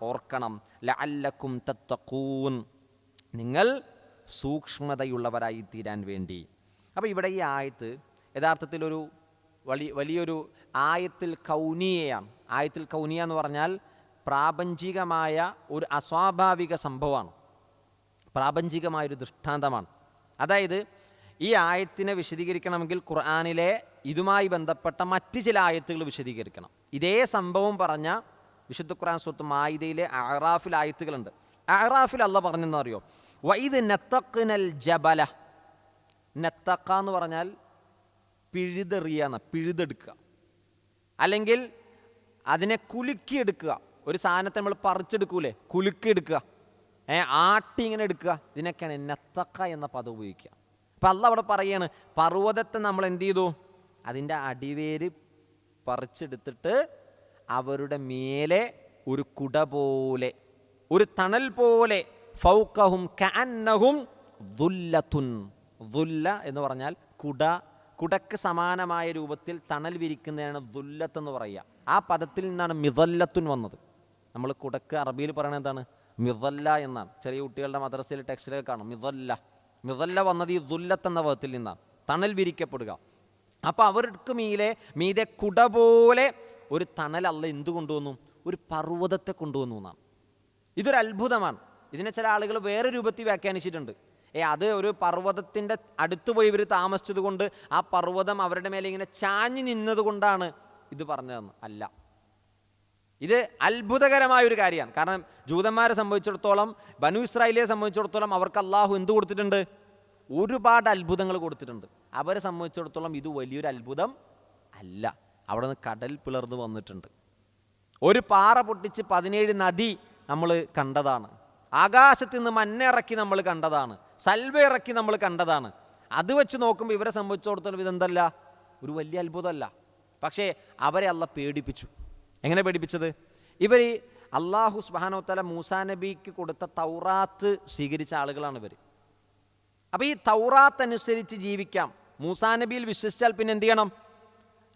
ഓർക്കണം. ലഅല്ലക്കും തത്തഖൂൻ, നിങ്ങൾ സൂക്ഷ്മതയുള്ളവരായി തീരാൻ വേണ്ടി. അപ്പോൾ ഇവിടെ ഈ ആയത്ത് യഥാർത്ഥത്തിലൊരു വലിയൊരു ആയത്തിൽ കൗനിയയാണ്. ആയത്തിൽ കൗനിയ എന്ന് പറഞ്ഞാൽ പ്രാപഞ്ചികമായ ഒരു അസ്വാഭാവിക സംഭവമാണ്, പ്രാപഞ്ചികമായൊരു ദൃഷ്ടാന്തമാണ്. അതായത് ഈ ആയത്തിനെ വിശദീകരിക്കണമെങ്കിൽ ഖുർആനിലെ ഇതുമായി ബന്ധപ്പെട്ട മറ്റ് ചില ആയത്തുകൾ വിശദീകരിക്കണം. ഇതേ സംഭവം പറഞ്ഞ വിശുദ്ധ ഖുർആൻ സൂറത്ത് മാഇദയിലെ അഅറാഫിൽ ആയത്തുകളുണ്ട്. അഅറാഫിൽ അല്ലാഹ് പറഞ്ഞെന്ന് അറിയോ? വഇദ് നതഖ്നൽ ജബല, നത്തഖ എന്ന് പറഞ്ഞാൽ പിഴുതെറിയാന്ന്, പിഴുതെടുക്കുക, അല്ലെങ്കിൽ അതിനെ കുലുക്കിയെടുക്കുക. ഒരു സാധനത്തെ നമ്മൾ പറിച്ചെടുക്കൂലേ, കുലുക്കിയെടുക്കുക, ആട്ടി ഇങ്ങനെ എടുക്കുക. ഇതിനൊക്കെയാണ് നത്തഖ എന്ന പദം ഉപയോഗിക്കുക. അപ്പം അല്ലാഹ് അവിടെ പറയാണ് പർവ്വതത്തെ നമ്മൾ എന്ത് ചെയ്തു? അതിൻ്റെ അടിവേര് പറിച്ചെടുത്തിട്ട് അവരുടെ മേലെ ഒരു കുട പോലെ, ഒരു തണൽ പോലെ, ഫൗഖഹും കഅന്നഹും ദുല്ലത്തുൻ, ദുല്ല എന്ന് പറഞ്ഞാൽ കുട, കുടക്ക് സമാനമായ രൂപത്തിൽ തണൽ വിരിക്കുന്നതാണ് ദുല്ലത്ത് എന്ന് പറയുക. ആ പദത്തിൽ നിന്നാണ് മിദല്ലത്തുൻ വന്നത്. നമ്മൾ കുടക്ക് അറബിയിൽ പറയുന്നത് എന്താണ്? മിദല്ല എന്നാണ്. ചെറിയ കുട്ടികളുടെ മദ്രസയിൽ ടെക്സ്റ്റിലൊക്കെ കാണും മിദല്ല. മിദല്ല വന്നത് ഈ ദുല്ലത്ത് എന്ന പദത്തിൽ നിന്നാണ്, തണൽ വിരിക്കപ്പെടുക. അപ്പോൾ അവർക്ക് മീതെ കുട പോലെ ഒരു തണൽ അല്ലാഹ് എന്ത് കൊണ്ടുവന്നു? ഒരു പർവ്വതത്തെ കൊണ്ടുവന്നു എന്നാണ്. ഇതൊരു അത്ഭുതമാണ്. ഇതിനെ ചില ആളുകൾ വേറെ രൂപത്തിൽ വ്യാഖ്യാനിച്ചിട്ടുണ്ട്. അത് ഒരു പർവ്വതത്തിൻ്റെ അടുത്ത് പോയി ഇവർ താമസിച്ചത് കൊണ്ട് ആ പർവ്വതം അവരുടെ മേലെ ഇങ്ങനെ ചാഞ്ഞു നിന്നത് കൊണ്ടാണ് ഇത് പറഞ്ഞതെന്ന്. അല്ല, ഇത് അത്ഭുതകരമായൊരു കാര്യമാണ്. കാരണം ജൂതന്മാരെ സംബന്ധിച്ചിടത്തോളം, ബനു ഇസ്രായേലിനെ സംബന്ധിച്ചിടത്തോളം അവർക്ക് അള്ളാഹു എന്ത് കൊടുത്തിട്ടുണ്ട്? ഒരുപാട് അത്ഭുതങ്ങൾ കൊടുത്തിട്ടുണ്ട്. അവരെ സംബന്ധിച്ചിടത്തോളം ഇത് വലിയൊരു അത്ഭുതം അല്ല. അവിടെ നിന്ന് കടൽ പിളർന്ന് വന്നിട്ടുണ്ട്. ഒരു പാറ പൊട്ടിച്ച് 17 നദി നമ്മൾ കണ്ടതാണ്. ആകാശത്ത് നിന്ന് മഞ്ഞ ഇറക്കി നമ്മൾ കണ്ടതാണ്. സൽവ ഇറക്കി നമ്മൾ കണ്ടതാണ്. അത് വെച്ച് നോക്കുമ്പോൾ ഇവരെ സംബന്ധിച്ചിടത്തോളം ഇതെന്തല്ല, ഒരു വലിയ അത്ഭുതമല്ല. പക്ഷേ അവരെ അല്ലാഹ് പേടിപ്പിച്ചു. എങ്ങനെ പേടിപ്പിച്ചത്? ഇവർ അല്ലാഹു സുബ്ഹാനഹു വ തആല മൂസാ നബിക്ക് കൊടുത്ത തൗറാത്ത് സ്വീകരിച്ച ആളുകളാണ് ഇവർ. അപ്പോൾ ഈ തൗറാത്ത് അനുസരിച്ച് ജീവിക്കാം, മൂസാ നബിയിൽ വിശ്വസിച്ചാൽ പിന്നെ എന്ത് ചെയ്യണം?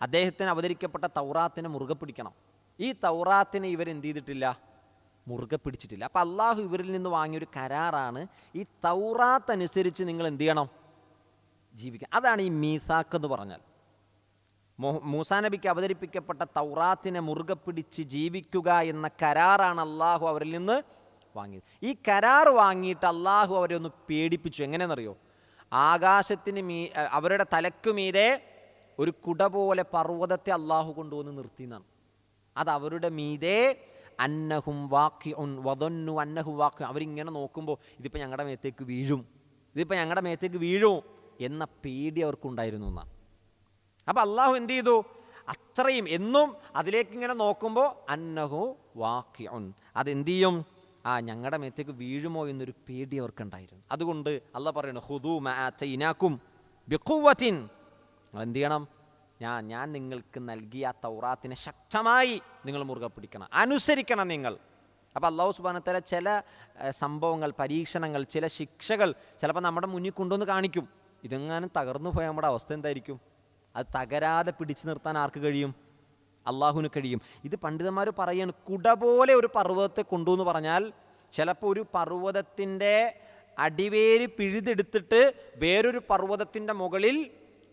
അദ്ദേഹത്തിന് അവതരിക്കപ്പെട്ട തൗറാത്തിനെ മുറുകെ പിടിക്കണം. ഈ തൗറാത്തിനെ ഇവരെന്ത് ചെയ്തിട്ടില്ല? മുറുകെ പിടിച്ചിട്ടില്ല. അപ്പം അള്ളാഹു ഇവരിൽ നിന്ന് വാങ്ങിയൊരു കരാറാണ് ഈ തൗറാത്ത് അനുസരിച്ച് നിങ്ങൾ എന്ത് ചെയ്യണം? ജീവിക്കുക. അതാണ് ഈ മീസാക്ക് എന്ന് പറഞ്ഞാൽ. മൂസാ നബിക്ക് അവതരിപ്പിക്കപ്പെട്ട തൗറാത്തിനെ മുറുകെ പിടിച്ച് ജീവിക്കുക എന്ന കരാറാണ് അള്ളാഹു അവരിൽ നിന്ന് വാങ്ങിയത്. ഈ കരാർ വാങ്ങിയിട്ട് അള്ളാഹു അവരെ ഒന്ന് പേടിപ്പിച്ചു. എങ്ങനെയെന്നറിയോ? ആകാശത്തിന് അവരുടെ തലക്കു മീതെ ഒരു കുട പോലെ പർവ്വതത്തെ അള്ളാഹു കൊണ്ടുവന്ന് നിർത്തിയെന്നാണ്. അത് അവരുടെ മീതെ അന്നഹും വാഖിഉൻ വദന്നു അന്നഹും വാഖി, അവരിങ്ങനെ നോക്കുമ്പോൾ ഇതിപ്പോൾ ഞങ്ങളുടെ മേത്തേക്ക് വീഴും, ഇതിപ്പോൾ ഞങ്ങളുടെ മേത്തേക്ക് വീഴും എന്ന പേടി അവർക്കുണ്ടായിരുന്നു എന്നാണ്. അപ്പം അള്ളാഹു എന്ത് ചെയ്തു? അത്രയും എന്നും അതിലേക്ക് ഇങ്ങനെ നോക്കുമ്പോൾ അന്നഹു വാഖിഉൻ, അതെന്ത് ചെയ്യും? ഞങ്ങളുടെ മേത്തേക്ക് വീഴുമോ എന്നൊരു പേടി അവർക്കുണ്ടായിരുന്നു. അതുകൊണ്ട് അള്ളാഹ് പറയുന്നു ഖുദൂ മാ ആതൈനാകും ബിഖുവ്വത്തിൻ, നിങ്ങൾ എന്ത് ചെയ്യണം? ഞാൻ നിങ്ങൾക്ക് നൽകിയ ആ തൗറാത്തിനെ ശക്തമായി നിങ്ങൾ മുറുകെ പിടിക്കണം, അനുസരിക്കണം നിങ്ങൾ. അപ്പോൾ അല്ലാഹു സുബ്ഹാനഹു വ തആല ചില സംഭവങ്ങൾ, പരീക്ഷണങ്ങൾ, ചില ശിക്ഷകൾ ചിലപ്പോൾ നമ്മുടെ മുന്നിൽ കൊണ്ടുവന്ന് കാണിക്കും. ഇതെങ്ങാനും തകർന്നു പോയാൽ നമ്മുടെ അവസ്ഥ എന്തായിരിക്കും? അത് തകരാതെ പിടിച്ചു നിർത്താൻ ആർക്ക് കഴിയും? അള്ളാഹുവിന് കഴിയും. ഇത് പണ്ഡിതന്മാർ പറയാണ്, കുട പോലെ ഒരു പർവ്വതത്തെ കൊണ്ടുവന്ന് പറഞ്ഞാൽ ചിലപ്പോൾ ഒരു പർവ്വതത്തിൻ്റെ അടിവേര് പിഴുതെടുത്തിട്ട് വേറൊരു പർവ്വതത്തിൻ്റെ മുകളിൽ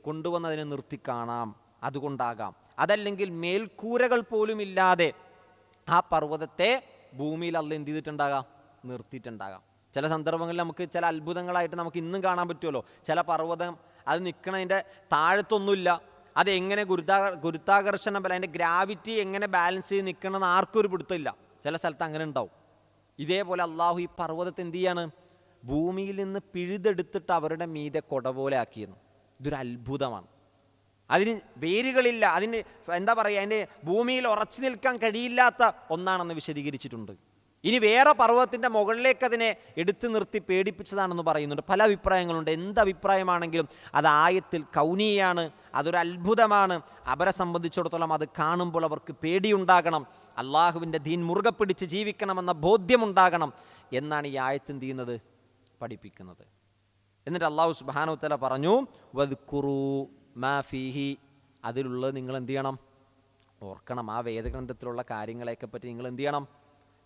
കൊണ്ടുവന്ന് അതിനെ നിർത്തിക്കാണാം, അതുകൊണ്ടാകാം. അതല്ലെങ്കിൽ മേൽക്കൂരകൾ പോലും ഇല്ലാതെ ആ പർവ്വതത്തെ ഭൂമിയിൽ അള്ളാഹ് എന്ത് ചെയ്തിട്ടുണ്ടാകാം? നിർത്തിയിട്ടുണ്ടാകാം. ചില സന്ദർഭങ്ങളിൽ നമുക്ക് ചില അത്ഭുതങ്ങളായിട്ട് നമുക്ക് ഇന്നും കാണാൻ പറ്റുമല്ലോ. ചില പർവ്വതം അത് നിൽക്കണതിൻ്റെ താഴത്തൊന്നുമില്ല, അത് എങ്ങനെ ഗുരുത്വാകർഷണ ബലം, അതിൻ്റെ ഗ്രാവിറ്റി എങ്ങനെ ബാലൻസ് ചെയ്ത് നിൽക്കണമെന്ന് ആർക്കും ഒരു പിടുത്തമില്ല. ചില സ്ഥലത്ത് അങ്ങനെ ഉണ്ടാവും. ഇതേപോലെ അള്ളാഹു ഈ പർവ്വതത്തെ എന്ത് ചെയ്യാണ്? ഭൂമിയിൽ നിന്ന് പിഴുതെടുത്തിട്ട് അവരുടെ മീതെ കൊട പോലെ ആക്കിയിരുന്നു. ഇതൊരു അത്ഭുതമാണ്. അതിന് വേരുകളില്ല, അതിന് എന്താ പറയുക, അതിൻ്റെ ഭൂമിയിൽ ഉറച്ചു നിൽക്കാൻ കഴിയില്ലാത്ത ഒന്നാണെന്ന് വിശദീകരിച്ചിട്ടുണ്ട്. ഇനി വേറെ പർവ്വതത്തിൻ്റെ മുകളിലേക്ക് അതിനെ എടുത്തു നിർത്തി പേടിപ്പിച്ചതാണെന്ന് പറയുന്നുണ്ട്. പല അഭിപ്രായങ്ങളുണ്ട്. എന്തഭിപ്രായമാണെങ്കിലും അത് ആയത്തിൽ കൗനിയാണ്, അതൊരു അത്ഭുതമാണ്. അവരെ സംബന്ധിച്ചിടത്തോളം അത് കാണുമ്പോൾ അവർക്ക് പേടിയുണ്ടാകണം, അള്ളാഹുവിൻ്റെ ദീൻ മുറുകെ പിടിച്ച് ജീവിക്കണമെന്ന ബോധ്യമുണ്ടാകണം എന്നാണ് ഈ ആയത്ത് എന്ത് ചെയ്യുന്നത്? പഠിപ്പിക്കുന്നത്. എന്നിട്ട് അള്ളാഹു സുബ്ഹാനഹു വ തആല പറഞ്ഞു, വദ്കുറൂ മാ ഫീഹി, അതിലുള്ളത് നിങ്ങൾ എന്ത് ചെയ്യണം? ഓർക്കണം. ആ വേദഗ്രന്ഥത്തിലുള്ള കാര്യങ്ങളെയൊക്കെ പറ്റി നിങ്ങൾ എന്ത് ചെയ്യണം?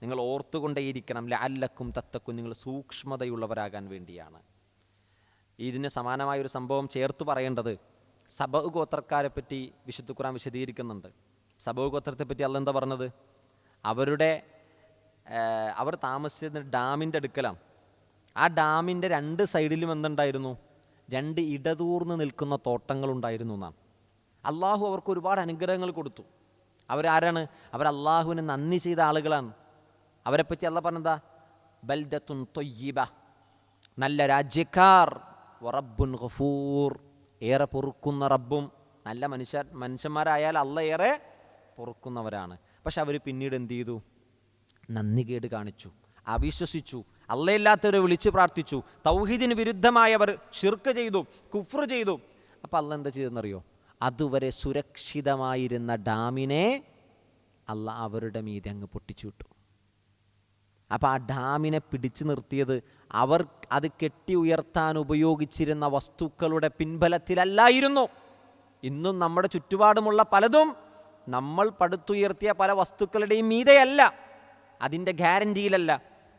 നിങ്ങൾ ഓർത്തുകൊണ്ടേയിരിക്കണം. ലഅല്ലക്കും തത്തക്കും, നിങ്ങൾ സൂക്ഷ്മതയുള്ളവരാകാൻ വേണ്ടിയാണ്. ഇതിന് സമാനമായൊരു സംഭവം ചേർത്ത് പറയേണ്ടത്, സബഅ് ഗോത്രക്കാരെ പറ്റി വിശുദ്ധ ഖുർആൻ വിശദീകരിക്കുന്നുണ്ട്. സബഅ് ഗോത്രത്തെ പറ്റി അല്ലാഹ് എന്താ പറഞ്ഞത്? അവർ താമസിച്ചിരുന്ന ഡാമിൻ്റെ അടുക്കലാണ്. ആ ഡാമിൻ്റെ രണ്ട് സൈഡിലും എന്തുണ്ടായിരുന്നു? രണ്ട് ഇടതൂർന്ന് നിൽക്കുന്ന തോട്ടങ്ങളുണ്ടായിരുന്നു എന്നാണ്. അള്ളാഹു അവർക്ക് ഒരുപാട് അനുഗ്രഹങ്ങൾ കൊടുത്തു. അവരാരാണ്? അവർ അള്ളാഹുവിന് നന്ദി ചെയ്ത ആളുകളാണ്. അവരെപ്പറ്റി അള്ളാഹ് പറഞ്ഞതാ, ബൽദത്തുൻ ത്വയ്യിബ, നല്ല രാജ്യക്കാർ, വറബ്ബുൻ ഗഫൂർ, ഏറെ പൊറുക്കുന്ന റബ്ബും. നല്ല മനുഷ്യന്മാരായാൽ അള്ളാഹ് ഏറെ പൊറുക്കുന്നവരാണ്. പക്ഷെ അവർ പിന്നീട് എന്ത് ചെയ്തു? നന്ദികേട് കാണിച്ചു, അവിശ്വസിച്ചു, അള്ളയില്ലാത്തവരെ വിളിച്ചു പ്രാർത്ഥിച്ചു, തൗഹീദിന് വിരുദ്ധമായവർ ശിർക്ക് ചെയ്തു, കുഫ്ർ ചെയ്തു. അപ്പം അള്ളാഹ് എന്താ ചെയ്തെന്നറിയോ? അതുവരെ സുരക്ഷിതമായിരുന്ന ഡാമിനെ അള്ളാഹ് അവരുടെ മീതെ അങ്ങ് പൊട്ടിച്ചു വിട്ടു. അപ്പം ആ ഡാമിനെ പിടിച്ചു നിർത്തിയത് അവർ അത് കെട്ടി ഉയർത്താൻ ഉപയോഗിച്ചിരുന്ന വസ്തുക്കളുടെ പിൻബലത്തിലല്ലായിരുന്നു. ഇന്നും നമ്മുടെ ചുറ്റുപാടുമുള്ള പലതും നമ്മൾ പടുത്തുയർത്തിയ പല വസ്തുക്കളുടെയും മീതെയല്ല, അതിൻ്റെ ഗ്യാരൻറ്റിയിലല്ല,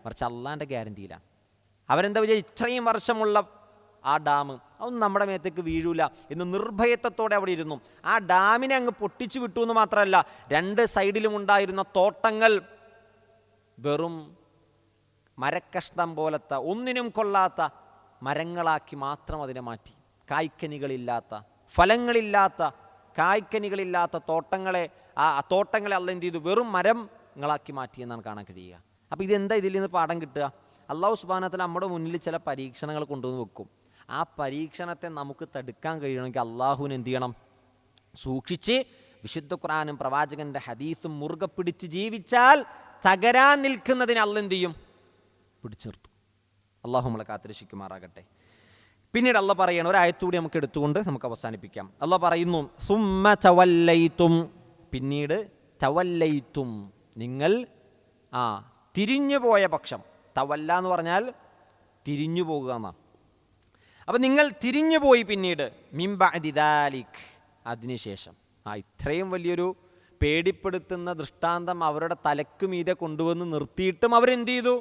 മറിച്ച് അള്ളാൻ്റെ ഗ്യാരൻറ്റിയിലാണ്. അവരെന്താ വിചാരിച്ച, ഇത്രയും വർഷമുള്ള ആ ഡാം അതൊന്നും നമ്മുടെ മേത്തേക്ക് വീഴൂല എന്ന് നിർഭയത്വത്തോടെ അവിടെ ഇരുന്നു. ആ ഡാമിനെ അങ്ങ് പൊട്ടിച്ചു വിട്ടു എന്ന് മാത്രമല്ല, രണ്ട് സൈഡിലും ഉണ്ടായിരുന്ന തോട്ടങ്ങൾ വെറും മരക്കഷ്ണം പോലത്തെ ഒന്നിനും കൊള്ളാത്ത മരങ്ങളാക്കി മാത്രം അതിനെ മാറ്റി. കായ്ക്കനികളില്ലാത്ത, ഫലങ്ങളില്ലാത്ത, കായ്ക്കനികളില്ലാത്ത തോട്ടങ്ങളെ അള്ള എന്ത് ചെയ്തു? വെറും മരങ്ങളാക്കി മാറ്റി എന്നാണ് കാണാൻ കഴിയുക. അപ്പോൾ ഇതെന്താ ഇതിൽ നിന്ന് പാഠം കിട്ടുക? അല്ലാഹു സുബ്ഹാനഹു വ തആല നമ്മുടെ മുന്നിൽ ചില പരീക്ഷണങ്ങൾ കൊണ്ടുവന്ന് വെക്കും. ആ പരീക്ഷണത്തെ നമുക്ക് തടുക്കാൻ കഴിയണമെങ്കിൽ അള്ളാഹുവിന് എന്ത് ചെയ്യണം? സൂക്ഷിച്ച് വിശുദ്ധ ഖുർആനും പ്രവാചകന്റെ ഹദീസും മുറുകെ പിടിച്ച് ജീവിച്ചാൽ തകരാൻ നിൽക്കുന്നതിന് അള്ളാഹ് എന്ത് ചെയ്യും? പിടിച്ചു നിർത്തും. അള്ളാഹു നമ്മളെ കാത്തിരക്ഷിക്കുമാറാകട്ടെ. പിന്നീട് അള്ളാഹ് പറയണം, ഒരായത്തുകൂടി നമുക്ക് എടുത്തുകൊണ്ട് നമുക്ക് അവസാനിപ്പിക്കാം. അള്ളാഹ് പറയുന്നു, സുമ്മ തവല്ലൈതും, പിന്നീട് തവല്ലൈതും, നിങ്ങൾ തിരിഞ്ഞു പോയ പക്ഷം. തവല്ല എന്ന് പറഞ്ഞാൽ തിരിഞ്ഞു പോകുക എന്നാണ്. അപ്പം നിങ്ങൾ തിരിഞ്ഞു പോയി പിന്നീട്, മിൻ ബഅദി ദാലിക്, അതിനുശേഷം. ഇത്രയും വലിയൊരു പേടിപ്പെടുത്തുന്ന ദൃഷ്ടാന്തം അവരുടെ തലക്ക് മീതെ കൊണ്ടുവന്ന് നിർത്തിയിട്ടും അവരെന്ത് ചെയ്തു?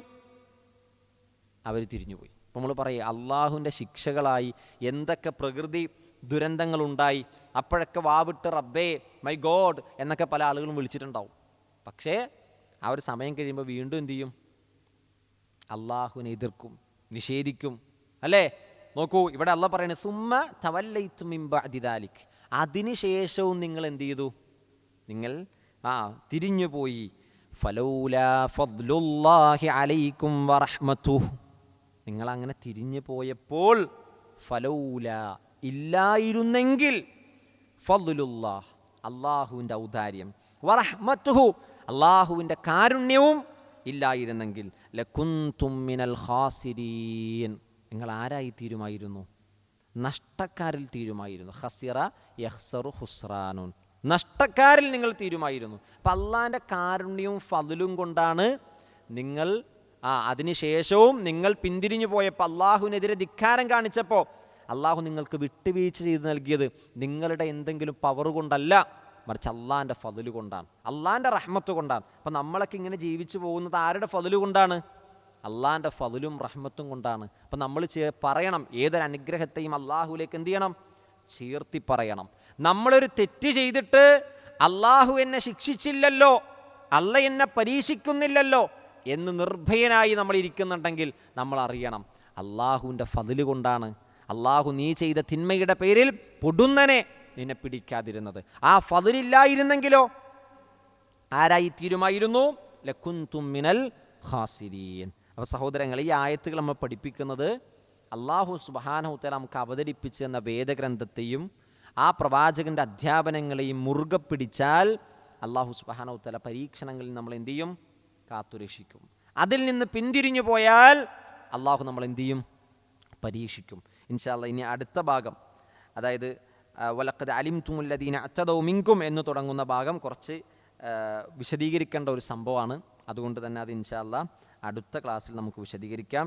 അവർ തിരിഞ്ഞുപോയി. അപ്പോൾ നമ്മൾ പറയുക, അള്ളാഹുവിൻ്റെ ശിക്ഷകളായി എന്തൊക്കെ പ്രകൃതി ദുരന്തങ്ങളുണ്ടായി, അപ്പോഴൊക്കെ വാവിട്ട് റബ്ബേ, മൈ ഗോഡ് എന്നൊക്കെ പല ആളുകളും വിളിച്ചിട്ടുണ്ടാവും. പക്ഷേ ആ ഒരു സമയം കഴിയുമ്പോൾ വീണ്ടും എന്തു ചെയ്യും? അള്ളാഹുവിനെ എതിർക്കും, നിഷേധിക്കും, അല്ലേ? നോക്കൂ, ഇവിടെ അള്ളാഹ് പറയുന്നത്, സുമ്മ തവല്ലൈതും മിൻ ബഅദി ദാലിക്, അതിനുശേഷവും നിങ്ങൾ എന്ത് ചെയ്തു? നിങ്ങൾ തിരിഞ്ഞുപോയി. ഫലൗലാ ഫദ്ലുല്ലാഹി അലൈക്കും വറഹ്മതുഹു, നിങ്ങൾ അങ്ങനെ തിരിഞ്ഞു പോയപ്പോൾ, ഫലൗല ഇല്ലായിരുന്നെങ്കിൽ, ഫദ്ലുല്ലാഹ് അള്ളാഹുവിൻ്റെ ഔദാര്യം, വറഹ്മതുഹു അള്ളാഹുവിൻ്റെ കാരുണ്യവും ഇല്ലായിരുന്നെങ്കിൽ, ലകുൻതും മിനൽ ഖാസിരീൻ നിങ്ങൾ ആരായി തീരുമായിരുന്നു? നഷ്ടക്കാരിൽ തീരുമായിരുന്നു. ഖസിറ യഖ്സറു ഖുസ്റാനുൻ, നഷ്ടക്കാരിൽ നിങ്ങൾ തീരുമായിരുന്നു. അപ്പം അള്ളാഹിൻ്റെ കാരുണ്യവും ഫضലും കൊണ്ടാണ് നിങ്ങൾ അതിനുശേഷവും നിങ്ങൾ പിന്തിരിഞ്ഞു പോയപ്പോൾ, അള്ളാഹുവിനെതിരെ ധിക്കാരം കാണിച്ചപ്പോൾ അള്ളാഹു നിങ്ങൾക്ക് വിട്ടുവീഴ്ച ചെയ്ത് നൽകിയത് നിങ്ങളുടെ എന്തെങ്കിലും പവർ കൊണ്ടല്ല, മറിച്ച് അള്ളാഹിൻ്റെ ഫضല് കൊണ്ടാണ്, അള്ളാഹിൻ്റെ റഹ്മത്ത് കൊണ്ടാണ്. അപ്പം നമ്മളൊക്കെ ഇങ്ങനെ ജീവിച്ചു പോകുന്നത് ആരുടെ ഫضല് കൊണ്ടാണ്? അള്ളാഹിൻ്റെ ഫضലും റഹ്മത്തും കൊണ്ടാണ്. അപ്പം നമ്മൾ പറയണം, ഏതൊരു അനുഗ്രഹത്തെയും അള്ളാഹുവിലേക്ക് എന്ത് ചെയ്യണം? ചേർത്തി പറയണം. നമ്മളൊരു തെറ്റ് ചെയ്തിട്ട് അള്ളാഹു എന്നെ ശിക്ഷിച്ചില്ലല്ലോ, അല്ല എന്നെ പരീക്ഷിക്കുന്നില്ലല്ലോ എന്ന് നിർഭയനായി നമ്മൾ ഇരിക്കുന്നുണ്ടെങ്കിൽ നമ്മൾ അറിയണം, അള്ളാഹുവിൻ്റെ ഫضല് കൊണ്ടാണ്, അള്ളാഹു നീ ചെയ്ത തിന്മയുടെ പേരിൽ പൊടുന്നനെ നിന്നെ പിടിക്കാതിരുന്നത്. ആ ഫضലില്ലായിരുന്നെങ്കിലോ ആരായി തീരുമായിരുന്നു? ലകുൻതും മിനൽ ഖാസിരീൻ. അപ്പോൾ സഹോദരങ്ങൾ, ഈ ആയത്തുകൾ നമ്മൾ പഠിപ്പിക്കുന്നത് അള്ളാഹു സുബ്ഹാനഹു വ തആല നമുക്ക് അവതരിപ്പിച്ചു എന്ന വേദഗ്രന്ഥത്തെയും ആ പ്രവാചകൻ്റെ അധ്യാപനങ്ങളെയും മുറുകെ പിടിച്ചാൽ അള്ളാഹു സുബ്ഹാനഹു വ തആല പരീക്ഷണങ്ങളിൽ നമ്മൾ എന്ത് ചെയ്യും? കാത്തുരക്ഷിക്കും. അതിൽ നിന്ന് പിന്തിരിഞ്ഞു പോയാൽ അള്ളാഹു നമ്മൾ എന്ത് ചെയ്യും? പരീക്ഷിക്കും. ഇൻഷാ അല്ലാഹ് ഇനി അടുത്ത ഭാഗം, അതായത് വലഖദ് അലിംതുമുല്ലദീന അഅ്തദൗ മിൻകും എന്ന് തുടങ്ങുന്ന ഭാഗം കുറച്ച് വിശദീകരിക്കേണ്ട ഒരു സംഭവമാണ്. അതുകൊണ്ട് തന്നെ അത് ഇൻഷാ അല്ലാഹ് അടുത്ത ക്ലാസ്സിൽ നമുക്ക് വിശദീകരിക്കാം.